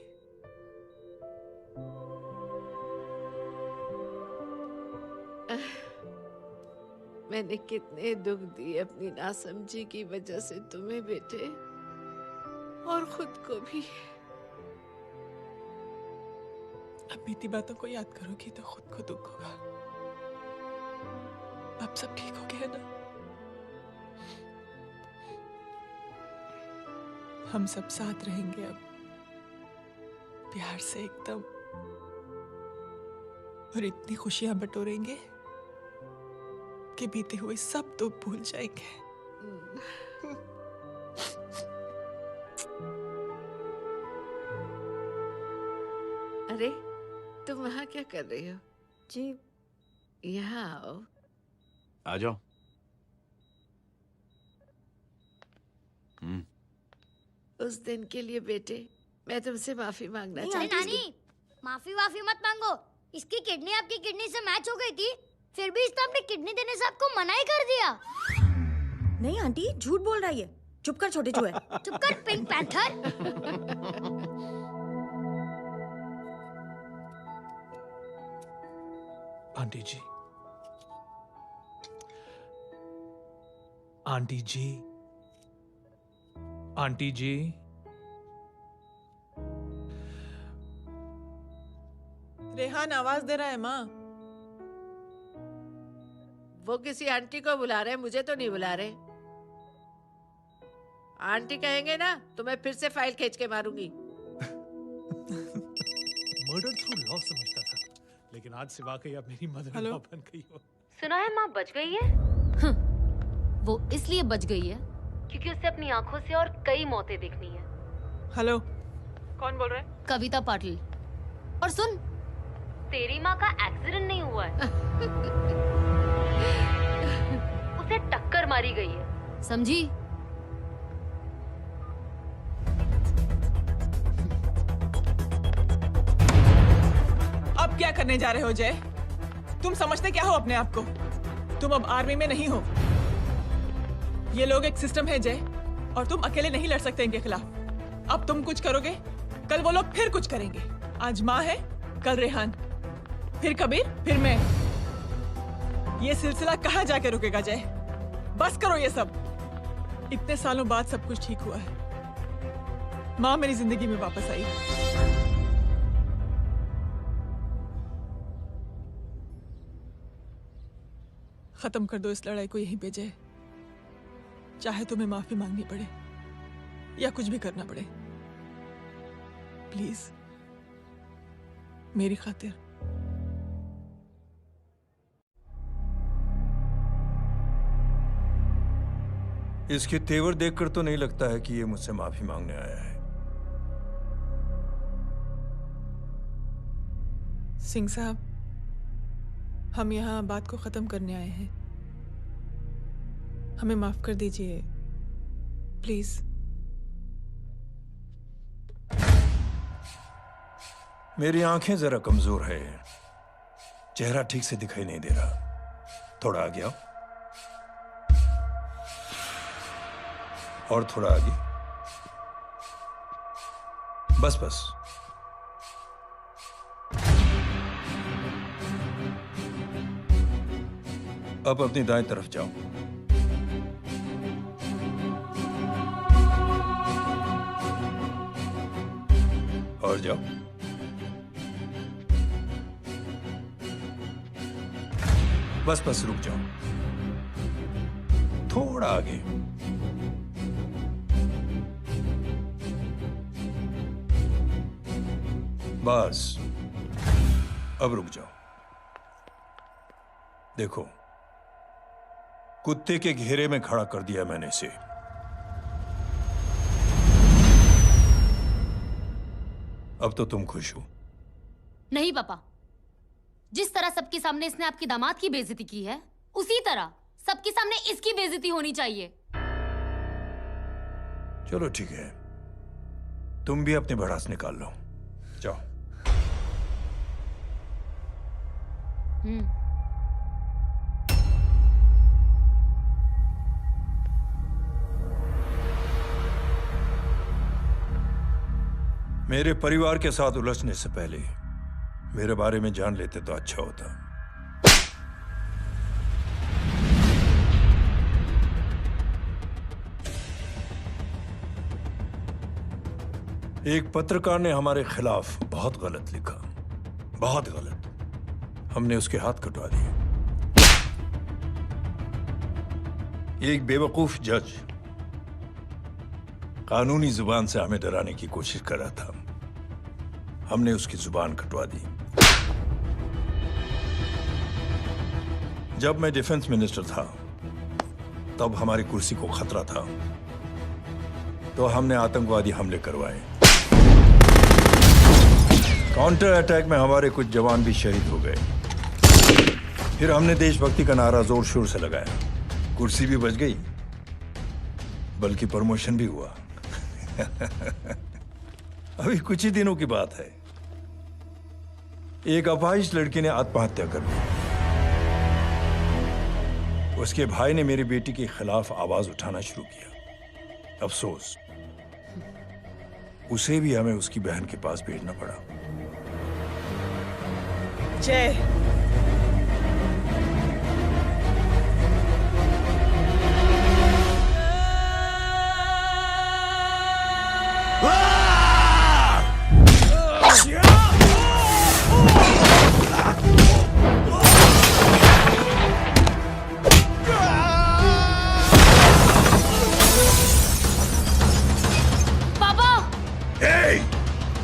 S25: मैंने कितने दुख दिए अपनी नासमझी की वजह से तुम्हें बेटे, और खुद को भी।
S7: अब बीती बातों को याद करोगी तो खुद को दुख होगा। अब सब ठीक हो गया ना? हम सब साथ रहेंगे अब, प्यार से एकदम, और इतनी खुशियां बटोरेंगे आपके बीते हुए सब दुख भूल जाएंगे।
S25: अरे तुम वहाँ क्या कर रही हो?
S20: जी
S25: यहाँ आओ।
S2: आ जाओ।
S25: उस दिन के लिए बेटे मैं तुमसे माफी मांगना
S9: नहीं
S25: चाहती हूँ।
S9: नानी, माफी वाफी मत मांगो। इसकी किडनी आपकी किडनी से मैच हो गई थी, फिर भी इसने अपनी किडनी देने से आपको मना ही कर दिया।
S20: नहीं आंटी, झूठ बोल रही है। चुप कर छोटे चूहे।
S9: चुप कर पिंक पैंथर।
S6: आंटी जी, आंटी जी, आंटी जी,
S7: रेहान आवाज दे रहा है माँ।
S25: वो किसी आंटी को बुला रहे हैं, मुझे तो नहीं बुला रहे। आंटी कहेंगे ना तो मैं फिर से फाइल खींच के मारूंगी।
S6: मर्डर थ्रू लॉ समझता था, लेकिन आज से वाकई आप मेरी मदर इन लॉ बन गई हो।
S4: सुना है माँ बच गई है। वो इसलिए बच गई है क्योंकि उसे अपनी आंखों से और कई मौतें देखनी है।
S7: हेलो, कौन बोल रहे हैं?
S4: कविता पाटिल। और सुन, तेरी माँ का एक्सीडेंट नहीं हुआ है, उसे टक्कर मारी गई है, समझी?
S7: अब क्या करने जा रहे हो जय? तुम समझते क्या हो अपने आप को? तुम अब आर्मी में नहीं हो। ये लोग एक सिस्टम है जय, और तुम अकेले नहीं लड़ सकते इनके खिलाफ। अब तुम कुछ करोगे, कल वो लोग फिर कुछ करेंगे। आज माँ है, कल रेहान, फिर कबीर, फिर मैं। ये सिलसिला कहाँ जाके रुकेगा जय? बस करो ये सब। इतने सालों बाद सब कुछ ठीक हुआ है। माँ मेरी जिंदगी में वापस आई। खत्म कर दो इस लड़ाई को यहीं पे जय। चाहे तुम्हें माफी मांगनी पड़े या कुछ भी करना पड़े, प्लीज मेरी खातिर।
S16: इसके तेवर देखकर तो नहीं लगता है कि ये मुझसे माफी मांगने आया है।
S7: सिंह साहब, हम यहाँ बात को खत्म करने आए हैं। हमें माफ कर दीजिए प्लीज।
S16: मेरी आंखें जरा कमजोर है, चेहरा ठीक से दिखाई नहीं दे रहा। थोड़ा आगे आओ, और थोड़ा आगे, बस बस। अब अपनी दाएं तरफ जाओ। और जाओ। बस बस रुक जाओ, थोड़ा आगे। बस अब रुक जाओ। देखो, कुत्ते के घेरे में खड़ा कर दिया मैंने इसे। अब तो तुम खुश हो?
S4: नहीं पापा, जिस तरह सबके सामने इसने आपकी दामाद की बेइज्जती की है, उसी तरह सबके सामने इसकी बेइज्जती होनी चाहिए।
S16: चलो ठीक है, तुम भी अपनी भड़ास निकाल लो। जाओ। मेरे परिवार के साथ उलझने से पहले मेरे बारे में जान लेते तो अच्छा होता। एक पत्रकार ने हमारे खिलाफ बहुत गलत लिखा, बहुत गलत। हमने उसके हाथ कटवा दिए। एक बेवकूफ जज कानूनी जुबान से हमें डराने की कोशिश कर रहा था, हमने उसकी जुबान कटवा दी। जब मैं डिफेंस मिनिस्टर था तब हमारी कुर्सी को खतरा था, तो हमने आतंकवादी हमले करवाए। काउंटर अटैक में हमारे कुछ जवान भी शहीद हो गए। फिर हमने देशभक्ति का नारा जोर शोर से लगाया। कुर्सी भी बच गई, बल्कि प्रमोशन भी हुआ। अभी कुछ ही दिनों की बात है, एक अपाहिज लड़की ने आत्महत्या कर ली। उसके भाई ने मेरी बेटी के खिलाफ आवाज उठाना शुरू किया। अफसोस, उसे भी हमें उसकी बहन के पास भेजना पड़ा।
S7: जय,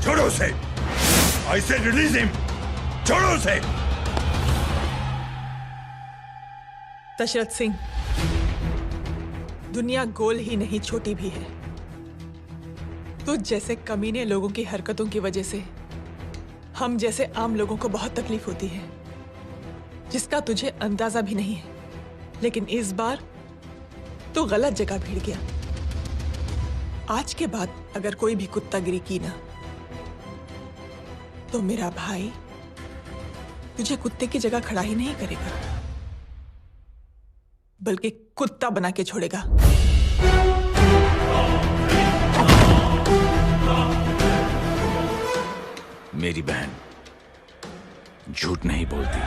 S16: छोड़ो उसे। I said release him. छोड़ो उसे।
S7: दशरथ सिंह, दुनिया गोल ही नहीं छोटी भी है। तुझ जैसे कमीने लोगों की हरकतों की वजह से हम जैसे आम लोगों को बहुत तकलीफ होती है, जिसका तुझे अंदाजा भी नहीं है। लेकिन इस बार तू गलत जगह भिड़ गया। आज के बाद अगर कोई भी कुत्तागिरी की ना, तो मेरा भाई तुझे कुत्ते की जगह खड़ा ही नहीं करेगा, बल्कि कुत्ता बना के छोड़ेगा।
S2: मेरी बहन झूठ नहीं बोलती।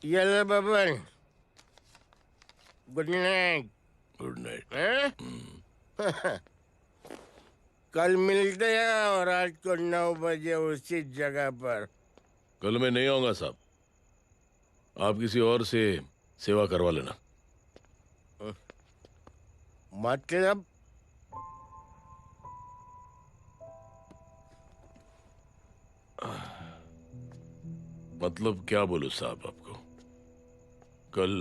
S23: ये ले Baban, good night.
S12: Good night.
S23: कल मिलते हैं और रात को 9 बजे उसी जगह पर।
S12: कल मैं नहीं आऊंगा साहब, आप किसी और से सेवा करवा लेना।
S23: मतलब?
S12: मतलब क्या बोलूं साहब आपको। कल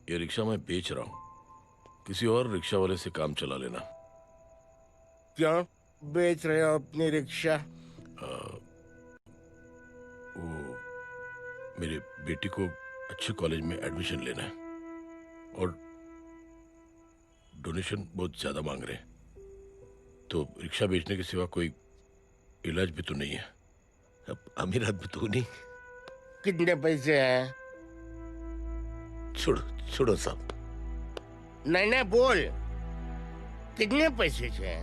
S12: ये रिक्शा मैं बेच रहा हूं, किसी और रिक्शा वाले से काम चला लेना।
S23: क्यों बेच रहे हो अपनी रिक्शा?
S12: वो मेरी बेटी को अच्छे कॉलेज में एडमिशन लेना है और डोनेशन बहुत ज्यादा मांग रहे हैं, तो रिक्शा बेचने के सिवा कोई इलाज भी तो नहीं है। अब अमीर आदमी तो नहीं।
S23: कितने पैसे हैं?
S12: छोड़ो छोड़ो साहब।
S23: नहीं नहीं बोल, कितने पैसे हैं?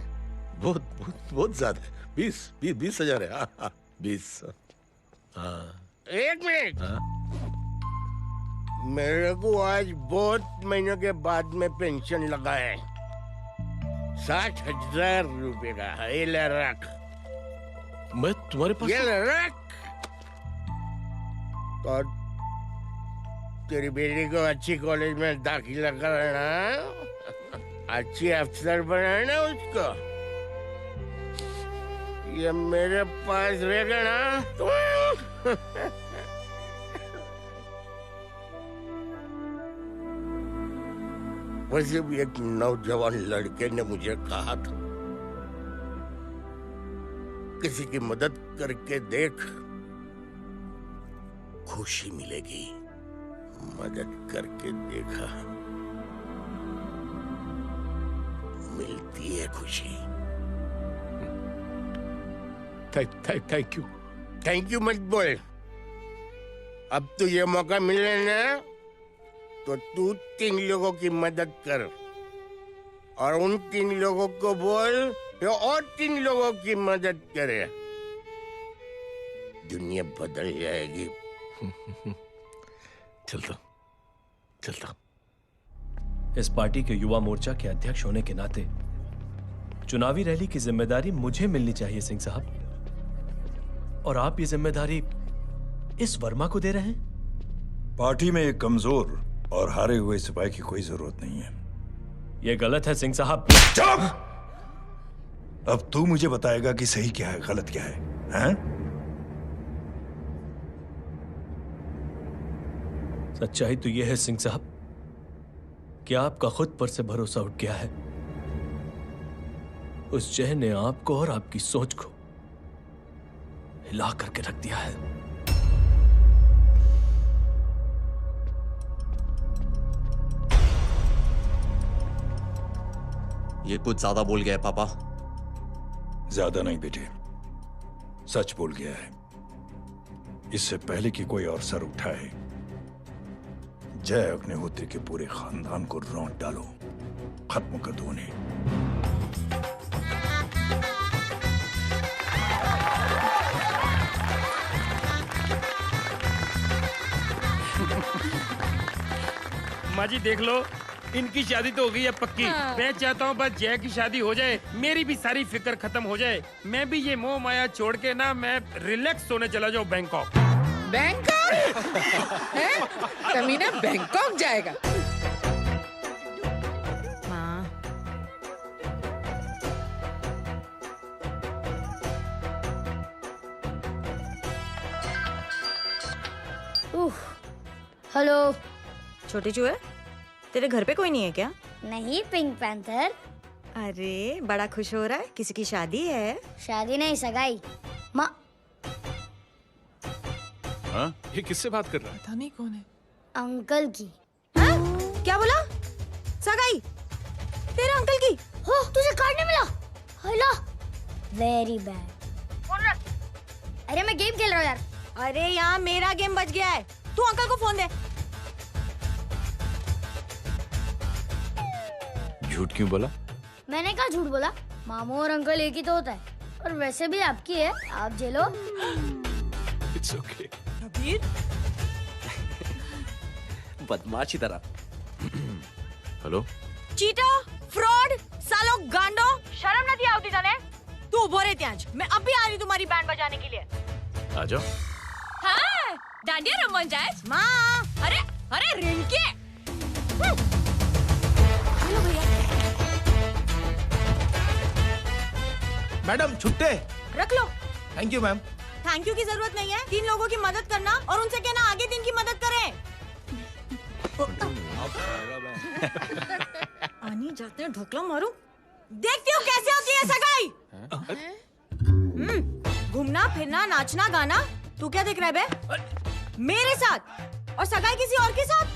S12: बहुत बहुत बहुत ज्यादा है। 20,000 है। हाँ 20। हाँ
S23: 1 मिनट।
S12: हाँ?
S23: मेरे को आज बहुत महीनों के बाद में पेंशन लगा है। 60,000 रुपए का है। ये ले रख।
S12: मैं तुम्हारे पास?
S23: ये ले रख। तो तेरी बेटी को अच्छी कॉलेज में दाखिला कराना, अच्छी अफसर बनाना उसको। ये मेरे पास रहेगा ना तो वैसे भी एक नौजवान लड़के ने मुझे कहा था, किसी की मदद करके देख, खुशी मिलेगी। मदद करके देखा, मिलती है खुशी।
S12: Thank you.
S23: थैंक यू मत बोल। अब तो ये मौका मिले ना, तो तू 3 लोगों की मदद कर और उन 3 लोगों को बोल जो और 3 लोगों की मदद करे। दुनिया बदल जाएगी।
S12: चलता
S2: चलता।
S11: इस पार्टी के युवा मोर्चा के अध्यक्ष होने के नाते चुनावी रैली की जिम्मेदारी मुझे मिलनी चाहिए सिंह साहब, और आप ये जिम्मेदारी इस वर्मा को दे रहे हैं।
S16: पार्टी में एक कमजोर और हारे हुए सिपाही की कोई जरूरत नहीं है।
S11: यह गलत है सिंह साहब।
S16: चुप! अब तू मुझे बताएगा कि सही क्या है, गलत क्या है, हैं?
S11: सच्चाई तो यह है सिंह साहब कि आपका खुद पर से भरोसा उठ गया है। उस जहर ने आपको और आपकी सोच को हिला करके रख दिया है।
S10: ये कुछ ज्यादा बोल गया है पापा।
S16: ज्यादा नहीं बेटे, सच बोल गया है। इससे पहले कि कोई और सर उठाए, जय अग्निहोत्री के पूरे खानदान को रौंद डालो, खत्म कर दो उन्हें।
S6: माँ जी देख लो, इनकी शादी तो हो गई है पक्की।
S25: हाँ।
S6: मैं चाहता हूँ बस जय की शादी हो जाए, मेरी भी सारी फिक्र खत्म हो जाए। मैं भी ये मोह माया छोड़ के ना, मैं रिलैक्स होने चला जाऊँ बैंकॉक।
S25: बैंकॉक? हैं? कमीना बैंकॉक जाएगा? माँ,
S9: हेलो।
S20: छोटे चूहे, तेरे घर पे कोई नहीं है क्या?
S9: नहीं, पिंक पैंथर।
S20: अरे बड़ा खुश हो रहा है, किसी की शादी है?
S9: शादी नहीं, सगाई। माँ,
S12: हाँ? ये किससे बात कर रहा है?
S7: पता नहीं कौन है।
S9: अंकल की।
S20: क्या बोला? सगाई? तेरे अंकल की?
S9: हो, तुझे कार्ड नहीं मिला? Hello, very bad. फोन रख। अरे मैं गेम खेल रहा हूँ यार।
S20: अरे यहाँ मेरा गेम बच गया है, तू अंकल को फोन दे।
S2: झूठ क्यों बोला?
S9: मैंने कहा झूठ बोला? मामू और अंकल एक ही तो होता है, और वैसे भी आपकी है, आप झेलो।
S12: It's okay.
S7: कबीर,
S14: बदमाशी तरह।
S2: हेलो,
S20: चीटा, फ्रॉड, सालो गांडो, शर्म नहीं आवती तने? तू उभो रे त्याज, मैं अब भी आ रही तुम्हारी बैंड बजाने के लिए।
S2: आ जाओ।
S20: हाँ, डांडिया रमन जाए। माँ, अरे अरे रिंकी। हेलो भैया।
S5: मैडम छुट्टे।
S20: रख लो।
S5: Thank you ma'am.
S20: Thank you की जरूरत नहीं है, 3 लोगों की मदद करना और उनसे कहना आगे 3 की मदद करें। आनी जाते हैं, ढोकला मारूं। देखती हूँ कैसे होती है सगाई। घूमना फिरना नाचना गाना, तू क्या देख रहा है बे? मेरे साथ और सगाई किसी और के साथ?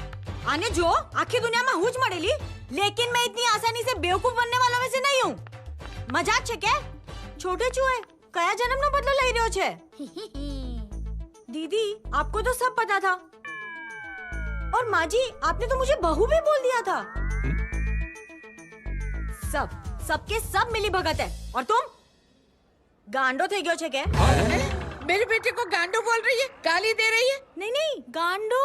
S20: आने जो आखिर दुनिया में हुज मड़ेली, लेकिन मैं इतनी आसानी से बेवकूफ बनने वालों में से नहीं हूँ। मजाक छे क्या? छोटे चूहे कया जन्म नो बदलो लई रह्यो छे? दीदी आपको तो सब पता था, और माँ जी आपने तो मुझे बहू भी बोल दिया था। सबके सब मिली भगत है, और तुम गांडो थे गयो छे क्या?
S25: मेरे बेटे को गांडो बोल रही है, गाली दे रही है?
S20: नहीं गांडो,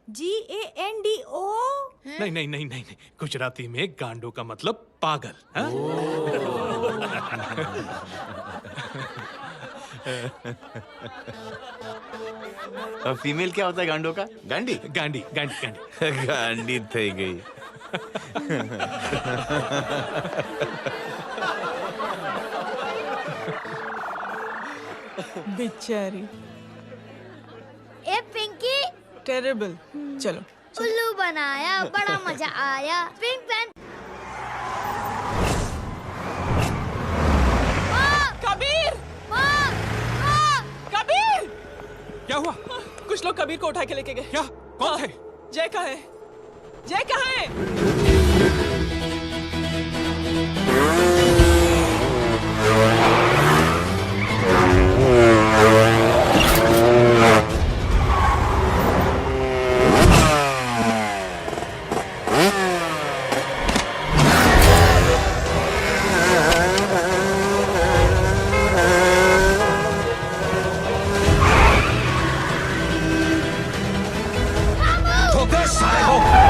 S20: GANDO।
S12: नहीं नहीं नहीं नहीं, गुजराती में गांडो का मतलब पागल। हाँ?
S2: फीमेल क्या होता है गांडो का? गांडी?
S12: गांडी गांडी गांडी।
S2: गांडी थई गई।
S7: बेचारी।
S9: ए पिंकी,
S7: टेरिबल। चलो
S9: उल्लू बनाया, बड़ा मजा आया। Pink pan.
S7: कबीर! कबीर!
S6: क्या हुआ?
S7: कुछ लोग कबीर को उठा के लेके गए।
S6: क्या? कौन थे?
S7: जय कहाँ है? जय कहाँ है?
S2: ठोकर साले को।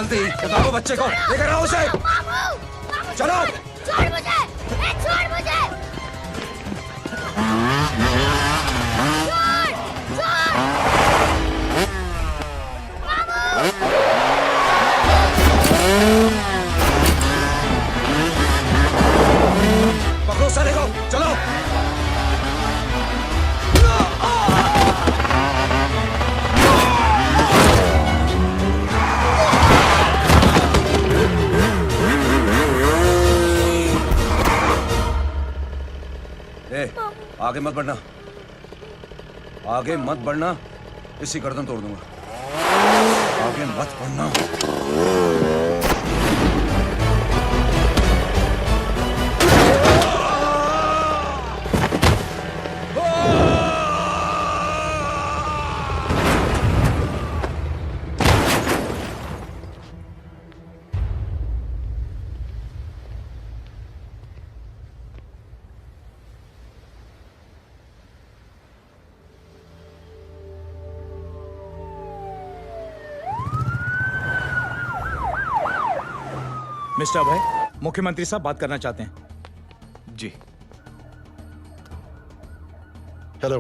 S15: जल्दी बताओ बच्चे को लेकर आओ उसे। चलो
S9: छोड़ मुझे, छोड़ मुझे।
S15: पकड़ो साले को, चलो। आगे मत बढ़ना, आगे मत बढ़ना, इसी गर्दन तोड़ दूंगा। आगे मत बढ़ना।
S8: मिस्टर अभय, मुख्यमंत्री साहब बात करना चाहते हैं।
S3: जी।
S18: हेलो।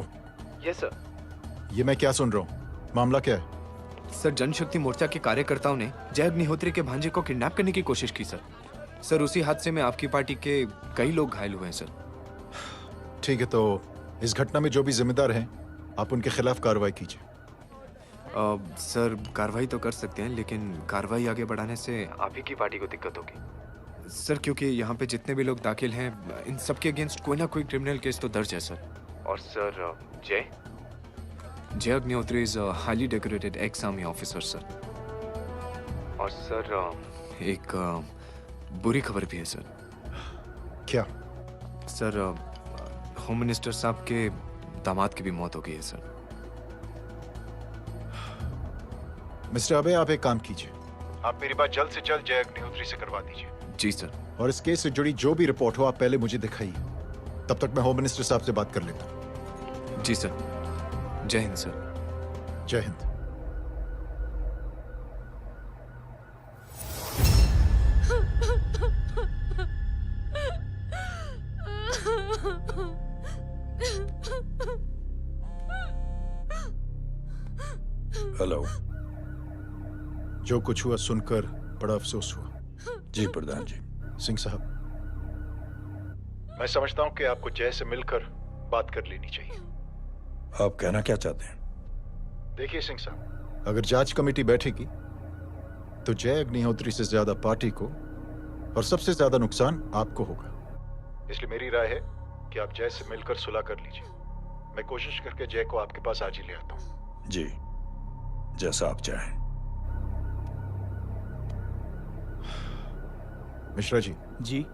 S3: Yes sir.
S18: ये मैं क्या सुन रहा हूँ? मामला क्या है?
S19: सर, जनशक्ति मोर्चा के कार्यकर्ताओं ने जय अग्निहोत्री के भांजे को किडनैप करने की कोशिश की सर। सर, उसी हादसे में आपकी पार्टी के कई लोग घायल हुए हैं सर।
S18: ठीक है, तो इस घटना में जो भी जिम्मेदार हैं, आप उनके खिलाफ कार्रवाई कीजिए।
S19: सर, कार्रवाई तो कर सकते हैं, लेकिन कार्रवाई आगे बढ़ाने से आप ही की पार्टी को दिक्कत होगी सर, क्योंकि यहाँ पे जितने भी लोग दाखिल हैं, इन सबके अगेंस्ट कोई ना कोई क्रिमिनल केस तो दर्ज है सर। और सर, जय Agnihotri is highly decorated ex army officer sir. और सर, एक बुरी खबर भी है सर।
S18: क्या?
S19: सर, होम मिनिस्टर साहब के दामाद की भी मौत हो गई है सर।
S18: मिस्टर अबे, आप एक काम कीजिए, आप मेरी बात जल्द से जल्द जय अग्निहोत्री से करवा दीजिए।
S19: जी सर।
S18: और इस केस से जुड़ी जो भी रिपोर्ट हो, आप पहले मुझे दिखाइए। तब तक मैं होम मिनिस्टर साहब से बात कर लेता हूँ।
S19: जी सर। जय हिंद सर।
S18: जय हिंद।
S16: हेलो।
S18: जो कुछ हुआ सुनकर बड़ा अफसोस हुआ।
S16: जी प्रधान जी।
S18: सिंह साहब, मैं समझता हूं कि आपको जय से मिलकर बात कर लेनी चाहिए।
S16: आप कहना क्या चाहते हैं?
S18: देखिए सिंह साहब, अगर जांच कमेटी बैठेगी तो जय अग्निहोत्री से ज्यादा पार्टी को और सबसे ज्यादा नुकसान आपको होगा। इसलिए मेरी राय है कि आप जय से मिलकर सुलह कर लीजिए। मैं कोशिश करके जय को आपके पास आज ही ले आता हूं।
S16: जी, जैसा आप चाहें।
S18: मिश्रा जी।
S8: जी।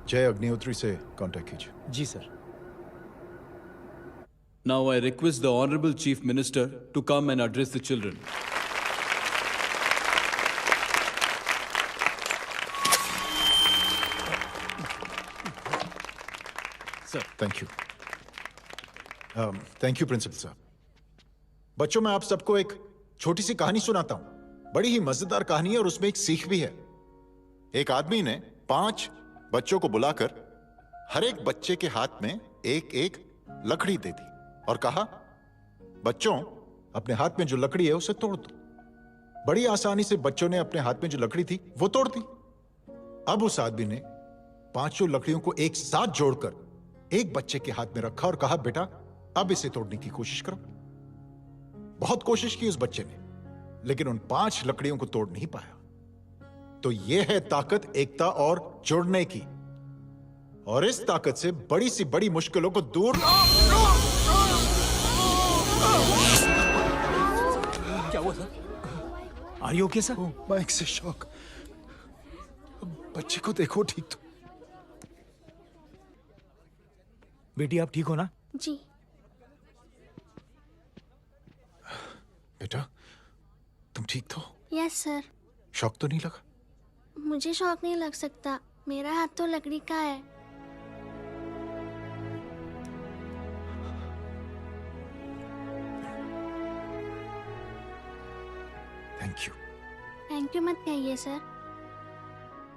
S18: जय अग्निहोत्री से कांटेक्ट कीजिए।
S8: जी sir.
S22: Now I request the Honorable Chief Minister to come and address the children.
S18: Sir, thank you. Thank you principal साहब। बच्चों, मैं आप सबको एक छोटी सी कहानी सुनाता हूं। बड़ी ही मजेदार कहानी है और उसमें एक सीख भी है। एक आदमी ने 5 बच्चों को बुलाकर हर एक बच्चे के हाथ में एक एक लकड़ी दे दी और कहा, बच्चों, अपने हाथ में जो लकड़ी है उसे तोड़ दो। बड़ी आसानी से बच्चों ने अपने हाथ में जो लकड़ी थी वो तोड़ दी। अब उस आदमी ने 5 लकड़ियों को एक साथ जोड़कर एक बच्चे के हाथ में रखा और कहा, बेटा, अब इसे तोड़ने की कोशिश करो। बहुत कोशिश की उस बच्चे ने, लेकिन उन 5 लकड़ियों को तोड़ नहीं पाया। तो यह है ताकत एकता और जुड़ने की। और इस ताकत से बड़ी सी बड़ी मुश्किलों को दूर।
S8: क्या हुआ sir? Are you okay sir?
S18: Mike से शॉक। बच्चे को देखो ठीक तो।
S8: बेटी, आप ठीक हो ना?
S9: जी।
S18: बेटा, तुम ठीक तो?
S9: Yes sir.
S18: शॉक तो नहीं लगा?
S9: मुझे शौक नहीं लग सकता, मेरा हाथ तो लकड़ी का है।
S18: Thank you.
S9: थैंक यू मत कहिए सर।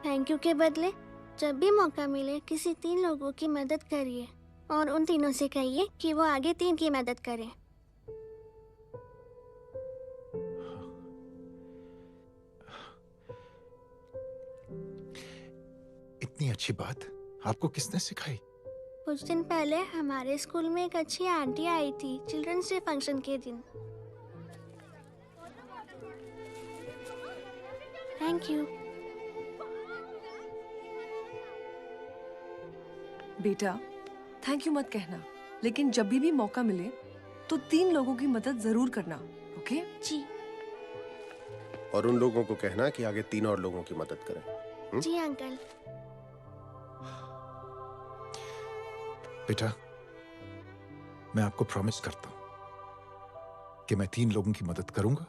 S9: थैंक यू के बदले जब भी मौका मिले किसी 3 लोगों की मदद करिए और उन तीनों से कहिए कि वो आगे 3 की मदद करें।
S18: इतनी अच्छी बात आपको किसने सिखाई?
S9: कुछ दिन पहले हमारे स्कूल में एक अच्छी आंटी आई थी चिल्ड्रंस डे फंक्शन के दिन। Thank you.
S1: बेटा थैंक यू मत कहना, लेकिन जब भी मौका मिले तो 3 लोगों की मदद जरूर करना, ओके?
S9: जी।
S23: और उन लोगों को कहना कि आगे 3 और लोगों की मदद करें।
S9: जी अंकल।
S18: बेटा, मैं आपको प्रॉमिस करता हूं कि मैं 3 लोगों की मदद करूंगा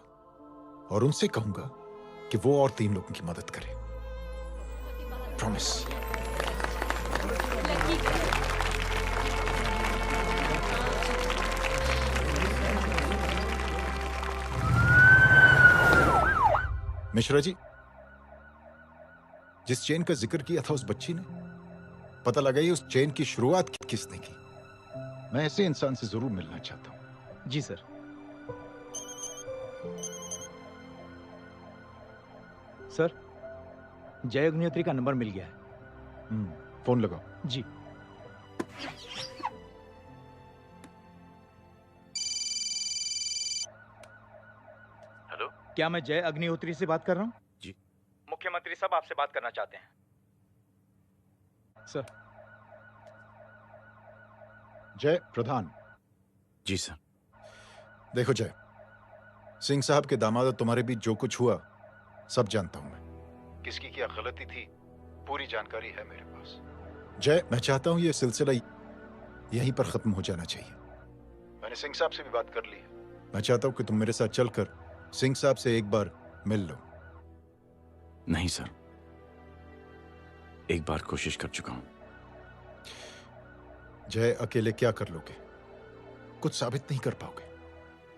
S18: और उनसे कहूंगा कि वो और 3 लोगों की मदद करें। प्रॉमिस। मिश्रा जी, जिस चेन का जिक्र किया था उस बच्ची ने, पता लगा ये उस चेन की शुरुआत किसने की। मैं ऐसे इंसान से जरूर मिलना चाहता हूं।
S8: जी सर। सर, जय अग्निहोत्री का नंबर मिल गया है।
S18: फोन लगाओ।
S8: जी।
S2: हेलो,
S8: क्या मैं जय अग्निहोत्री से बात कर रहा हूँ?
S2: जी।
S8: मुख्यमंत्री साहब आपसे बात करना चाहते हैं। सर।
S18: जय प्रधान।
S2: जी सर।
S18: देखो जय, सिंह साहब के दामाद तुम्हारे बीच जो कुछ हुआ सब जानता हूं मैं। किसकी क्या गलती थी पूरी जानकारी है मेरे पास। जय, मैं चाहता हूं ये सिलसिला यहीं पर खत्म हो जाना चाहिए। मैंने सिंह साहब से भी बात कर ली है। मैं चाहता हूं कि तुम मेरे साथ चलकर सिंह साहब से एक बार मिल लो।
S2: नहीं सर, एक बार कोशिश कर चुका हूं।
S18: जय, अकेले क्या कर लोगे? कुछ साबित नहीं कर पाओगे।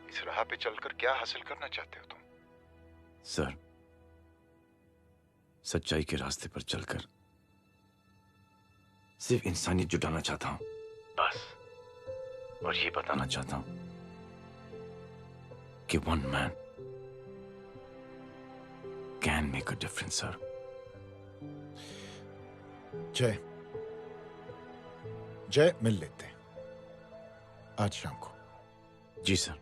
S18: इस राह पे चलकर क्या हासिल करना चाहते हो तुम?
S2: सर, सच्चाई के रास्ते पर चलकर सिर्फ इंसानियत जुटाना चाहता हूं, बस। और ये बताना चाहता हूं कि one man can make a difference, sir.
S18: जय, जय, मिल लेते हैं आज शाम को।
S2: जी सर।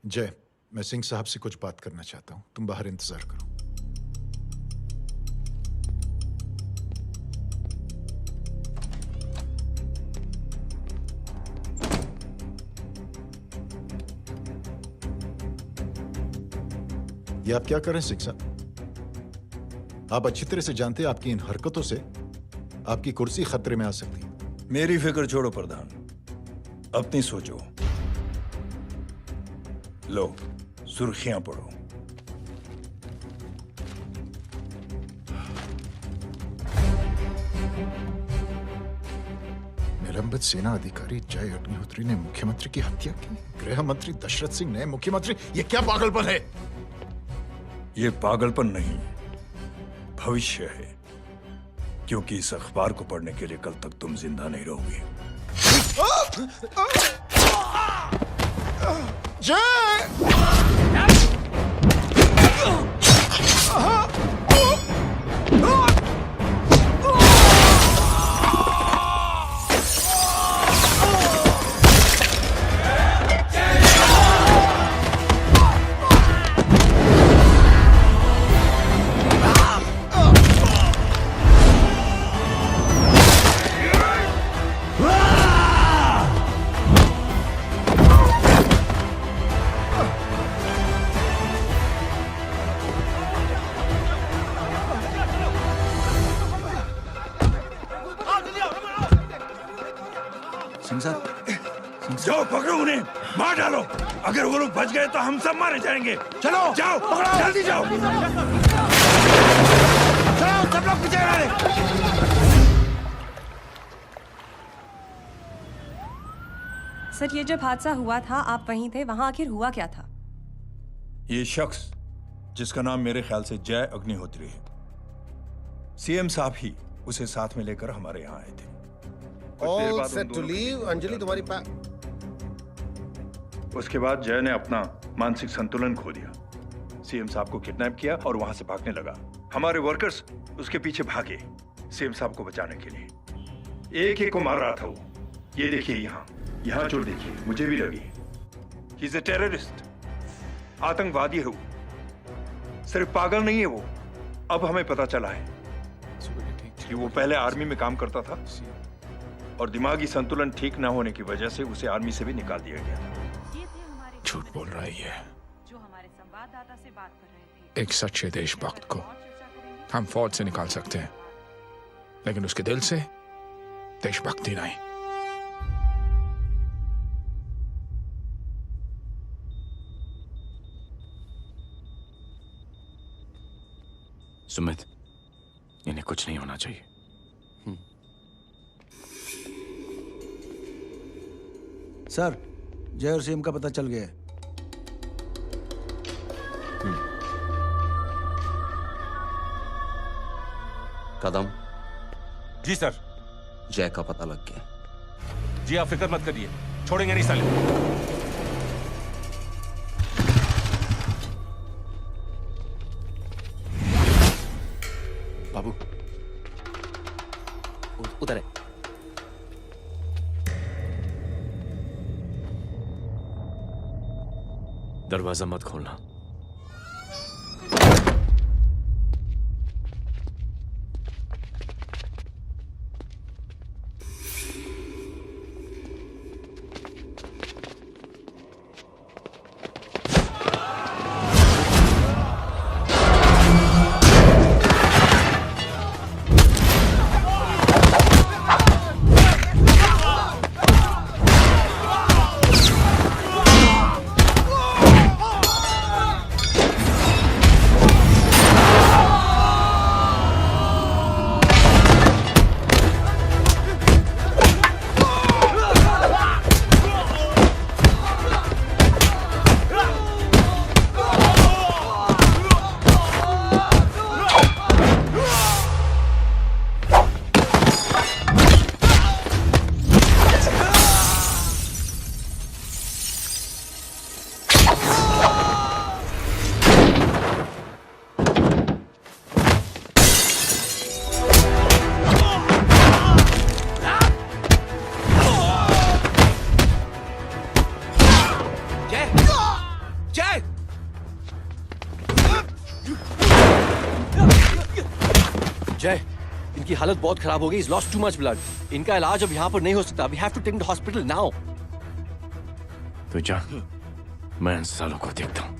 S18: जय, मैं सिंह साहब से कुछ बात करना चाहता हूं, तुम बाहर इंतजार करो। ये आप क्या कर रहे हैं सिंह साहब? आप अच्छी तरह से जानते हैं आपकी इन हरकतों से आपकी कुर्सी खतरे में आ सकती है।
S16: मेरी फिक्र छोड़ो प्रधान, अपनी सोचो। लो, सुर्खियां पढ़ो।
S18: निलंबित सेना अधिकारी जय अग्निहोत्री ने मुख्यमंत्री की हत्या की। गृह मंत्री दशरथ सिंह ने मुख्यमंत्री, ये क्या पागलपन है?
S16: ये पागलपन नहीं, भविष्य है, क्योंकि इस अखबार को पढ़ने के लिए कल तक तुम जिंदा नहीं रहोगे। जाओ पकड़ो उन्हें, मार डालो। अगर वो लोग बच गए तो हम सब मारे जाएंगे। चलो जाओ, जल्दी जाओ।
S5: चलो
S6: लोग पीछे रहे।
S4: सर, ये जब हादसा हुआ था आप वहीं थे, वहां आखिर हुआ क्या था?
S16: ये शख्स जिसका नाम मेरे ख्याल से जय अग्निहोत्री है, सीएम साहब ही उसे साथ में लेकर हमारे यहाँ आए थे।
S23: All set to leave. Anjali तुम्हारी
S16: उसके बाद जय ने अपना मानसिक संतुलन खो दिया, सीएम साहब को किडनैप किया और वहां से भागने लगा। हमारे वर्कर्स उसके पीछे भागे सीएम साहब को बचाने के लिए। एक को मार रहा था वो। ये देखिए यहाँ चोट देखिए, मुझे भी लगी। ही इज ए टेररिस्ट, आतंकवादी है वो, सिर्फ पागल नहीं है वो। अब हमें पता चला है कि वो पहले आर्मी में काम करता था और दिमागी संतुलन ठीक ना होने की वजह से उसे आर्मी से भी निकाल दिया गया था।
S13: झूठ बोल रही है।
S4: जो हमारे संवाददाता से बात कर रहे थे।
S13: एक सच्चे देशभक्त को हम फौज से निकाल सकते हैं, लेकिन उसके दिल से देशभक्ति नहीं।
S2: सुमित, इन्हें कुछ नहीं होना चाहिए।
S17: सर, जय और सीएम का पता चल गया है।
S10: कदम।
S12: जी सर।
S10: जय का पता लग गया।
S12: जी आप फिक्र मत करिए, छोड़ेंगे नहीं साले।
S14: बाबू उधर है।
S2: दरवाजा मत खोलना।
S14: जय, इनकी हालत बहुत खराब हो गई। He's lost too much blood. इनका इलाज अब यहाँ पर नहीं हो सकता। We have to take him to hospital now.
S2: तो जा, मैं इन सालों को देखता हूँ।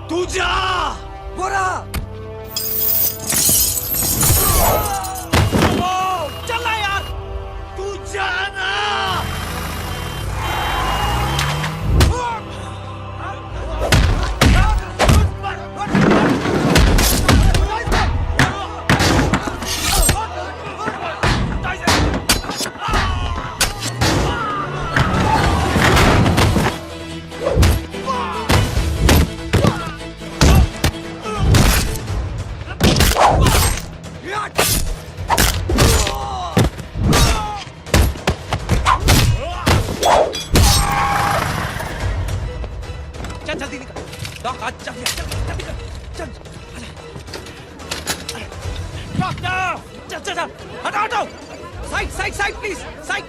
S6: तू जा बोरा। चला यार, तू जाना।
S14: जल्दी निकल। डॉक आज चल चल चल डॉक्टर चल चल चल हटाओ हटाओ side side side please side.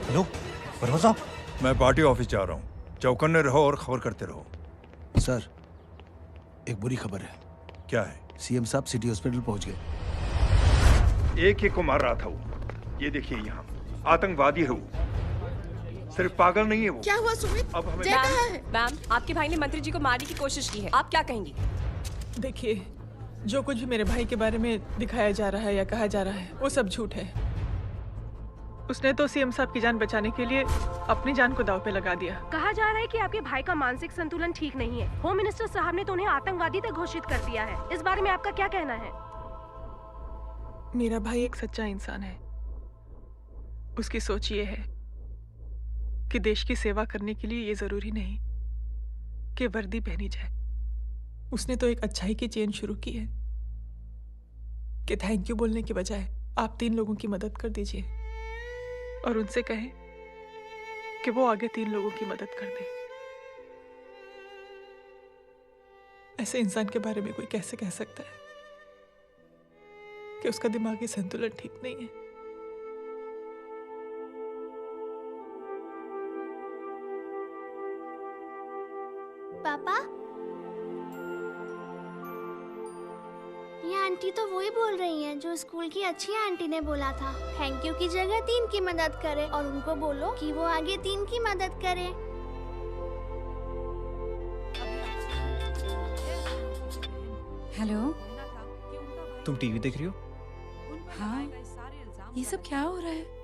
S16: Hello Verma साहब, मैं पार्टी ऑफिस जा रहा हूँ। चौकन्ने रहो और खबर करते रहो।
S17: सर, एक बुरी खबर है।
S16: क्या है?
S17: सीएम साहब सिटी हॉस्पिटल पहुंच गए।
S16: एक को मार रहा था वो। ये देखिए यहाँ आतंकवादी है वो। सिर्फ पागल नहीं है वो।
S7: क्या हुआ सुमित?
S16: अब हमें
S4: मैम, आपके भाई ने मंत्री जी को मारने की कोशिश की है, आप क्या कहेंगी?
S7: देखिए, जो कुछ भी मेरे भाई के बारे में दिखाया जा रहा है या कहा जा रहा है वो सब झूठ है। उसने तो सीएम साहब की जान बचाने के लिए अपनी जान को दांव पे लगा दिया।
S11: कहा जा रहा है कि आपके भाई का मानसिक संतुलन ठीक नहीं है। होम मिनिस्टर साहब ने तो उन्हें आतंकवादी तक घोषित कर दिया है। इस बारे में आपका क्या कहना है?
S7: मेरा भाई एक सच्चा इंसान है। उसकी सोच ये है कि देश की सेवा करने के लिए ये जरूरी नहीं कि वर्दी पहनी जाए। उसने तो एक अच्छाई की चेन शुरू की है कि थैंक यू बोलने के बजाय आप 3 लोगों की मदद कर दीजिए और उनसे कहें कि वो आगे 3 लोगों की मदद कर दे। ऐसे इंसान के बारे में कोई कैसे कह सकता है कि उसका दिमागी संतुलन ठीक नहीं है?
S9: पापा, ये आंटी तो वही बोल रही हैं जो स्कूल की अच्छी आंटी ने बोला था। थैंक यू की जगह 3 की मदद करे और उनको बोलो कि वो आगे 3 की मदद करे।
S20: हेलो,
S3: तुम टीवी देख रही हो?
S20: हाँ, ये सब क्या हो रहा है?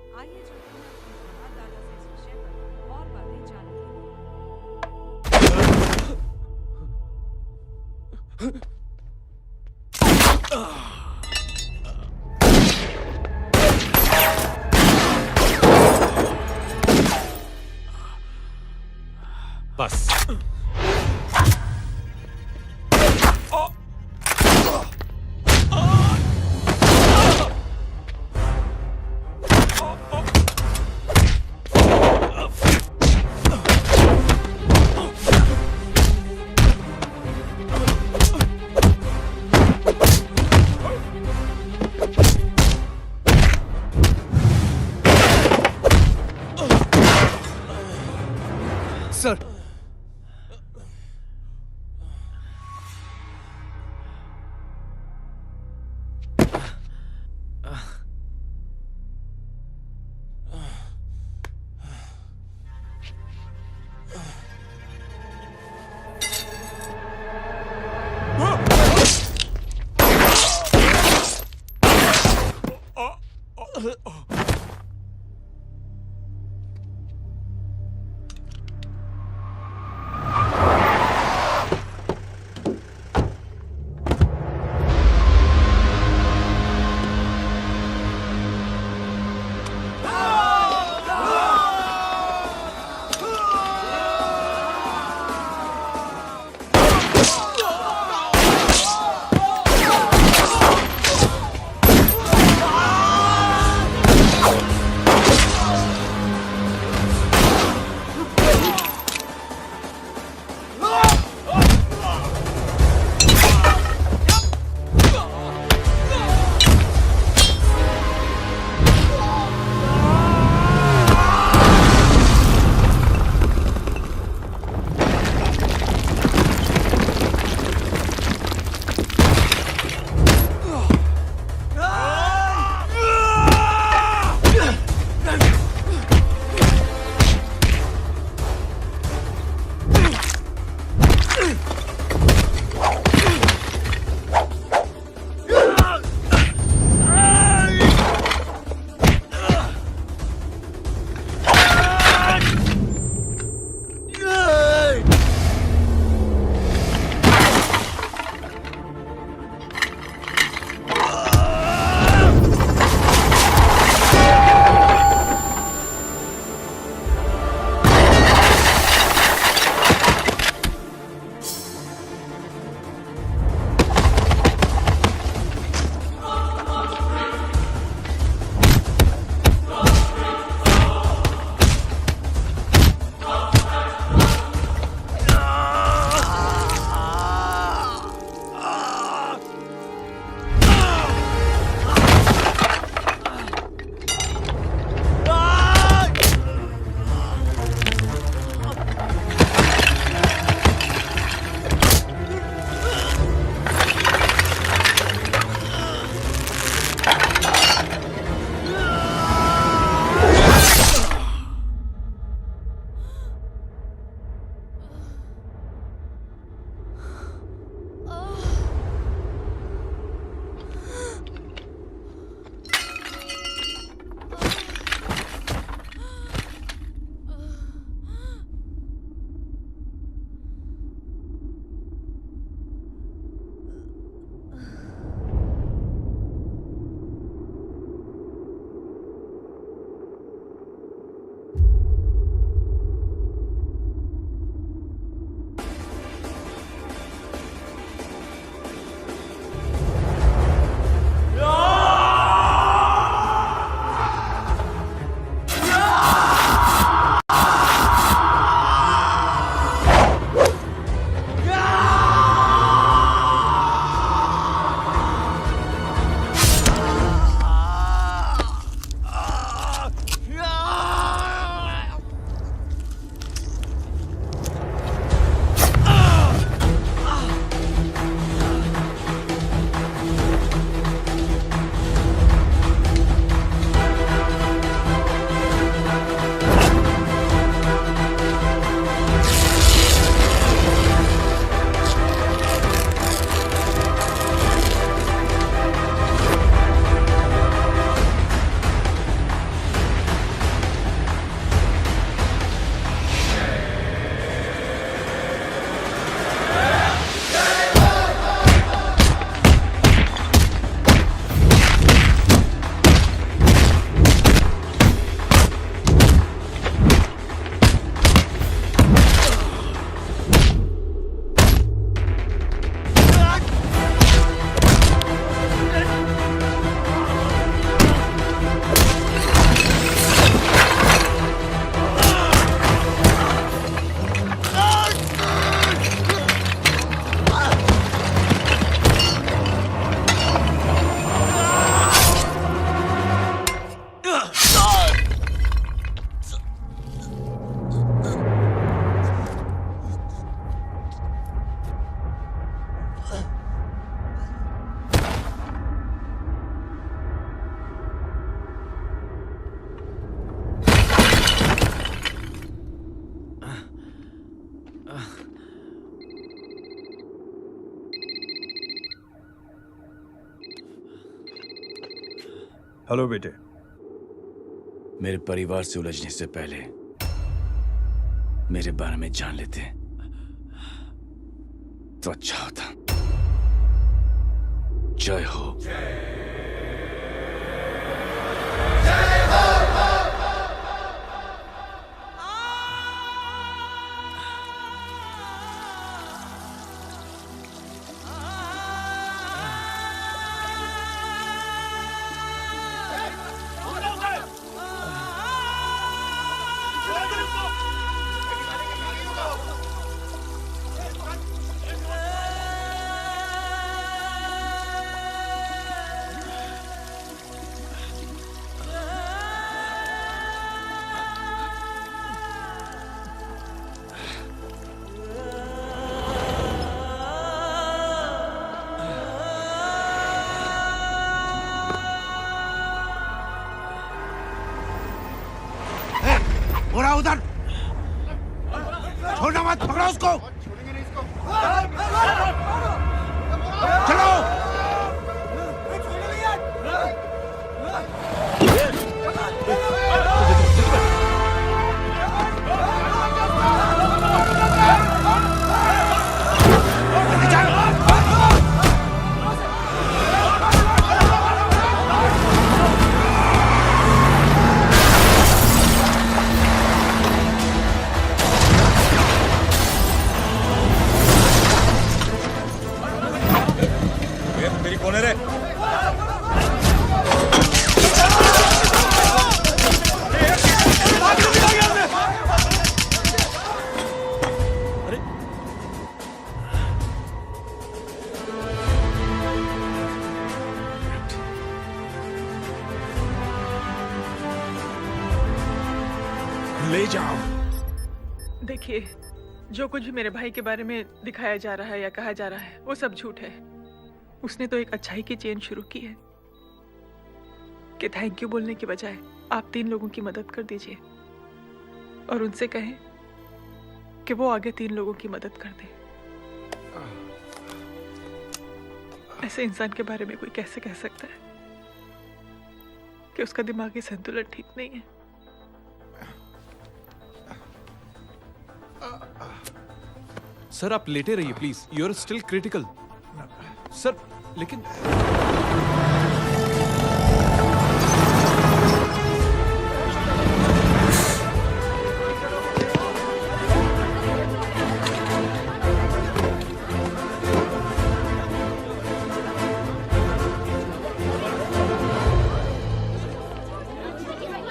S12: बस
S19: सर,
S16: हेलो बेटे।
S2: मेरे परिवार से उलझने से पहले मेरे बारे में जान लेते तो अच्छा होता। जय हो।
S5: उधर छोड़ना मत, पकड़ो उसको। चलो।
S6: ले जाओ।
S7: देखिए, जो कुछ भी मेरे भाई के बारे में दिखाया जा रहा है या कहा जा रहा है वो सब झूठ है। उसने तो एक अच्छाई की चेन शुरू की है कि थैंक यू बोलने के बजाय आप 3 लोगों की मदद कर दीजिए और उनसे कहें कि वो आगे 3 लोगों की मदद कर दे। ऐसे इंसान के बारे में कोई कैसे कह सकता है कि उसका दिमागी संतुलन ठीक नहीं है?
S6: सर आप लेटे रहिए please, you are still critical. Sir लेकिन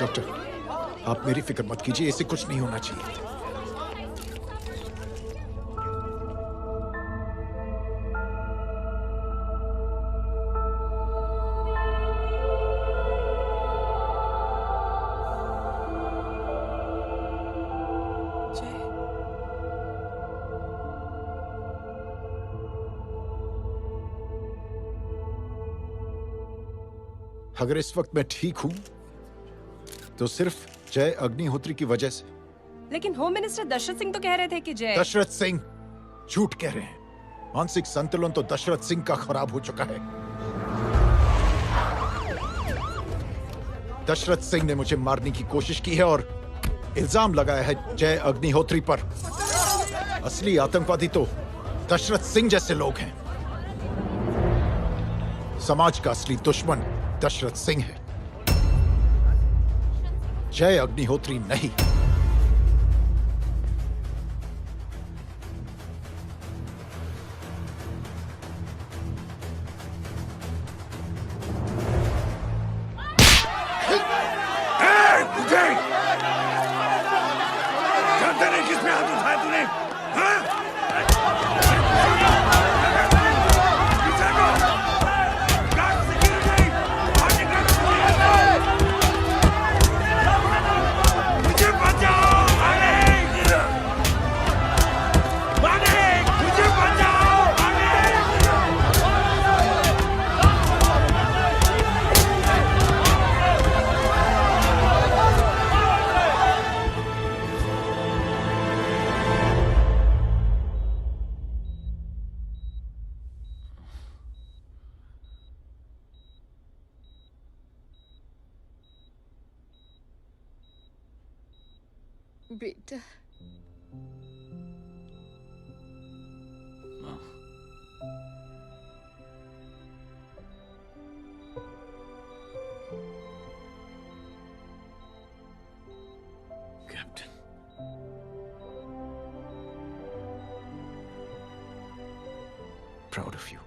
S18: डॉक्टर, आप मेरी फिक्र मत कीजिए, इसे कुछ नहीं होना चाहिए। अगर इस वक्त मैं ठीक हूं तो सिर्फ जय अग्निहोत्री की वजह से।
S4: लेकिन होम मिनिस्टर दशरथ सिंह तो कह रहे थे कि जय।
S18: दशरथ सिंह झूठ कह रहे हैं। मानसिक संतुलन तो दशरथ सिंह का खराब हो चुका है। दशरथ सिंह ने मुझे मारने की कोशिश की है और इल्जाम लगाया है जय अग्निहोत्री पर। असली आतंकवादी तो दशरथ सिंह जैसे लोग हैं। समाज का असली दुश्मन दशरथ सिंह है, जय अग्निहोत्री नहीं।
S5: जानते नहीं किस पे हाथ उठाया तूने? मुझे
S20: बेटा
S2: captain, proud of you.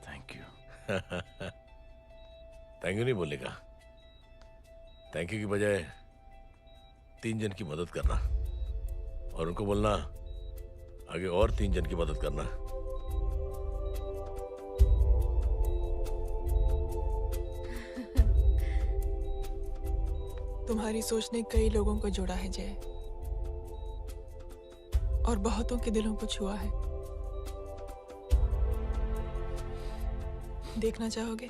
S2: Thank you.
S23: Thank you नहीं बोलेगा। थैंक यू की बजाय 3 जन की मदद करना और उनको बोलना आगे और 3 जन की मदद करना।
S7: तुम्हारी सोच ने कई लोगों को जोड़ा है जय, और बहुतों के दिलों को छुआ है। देखना चाहोगे?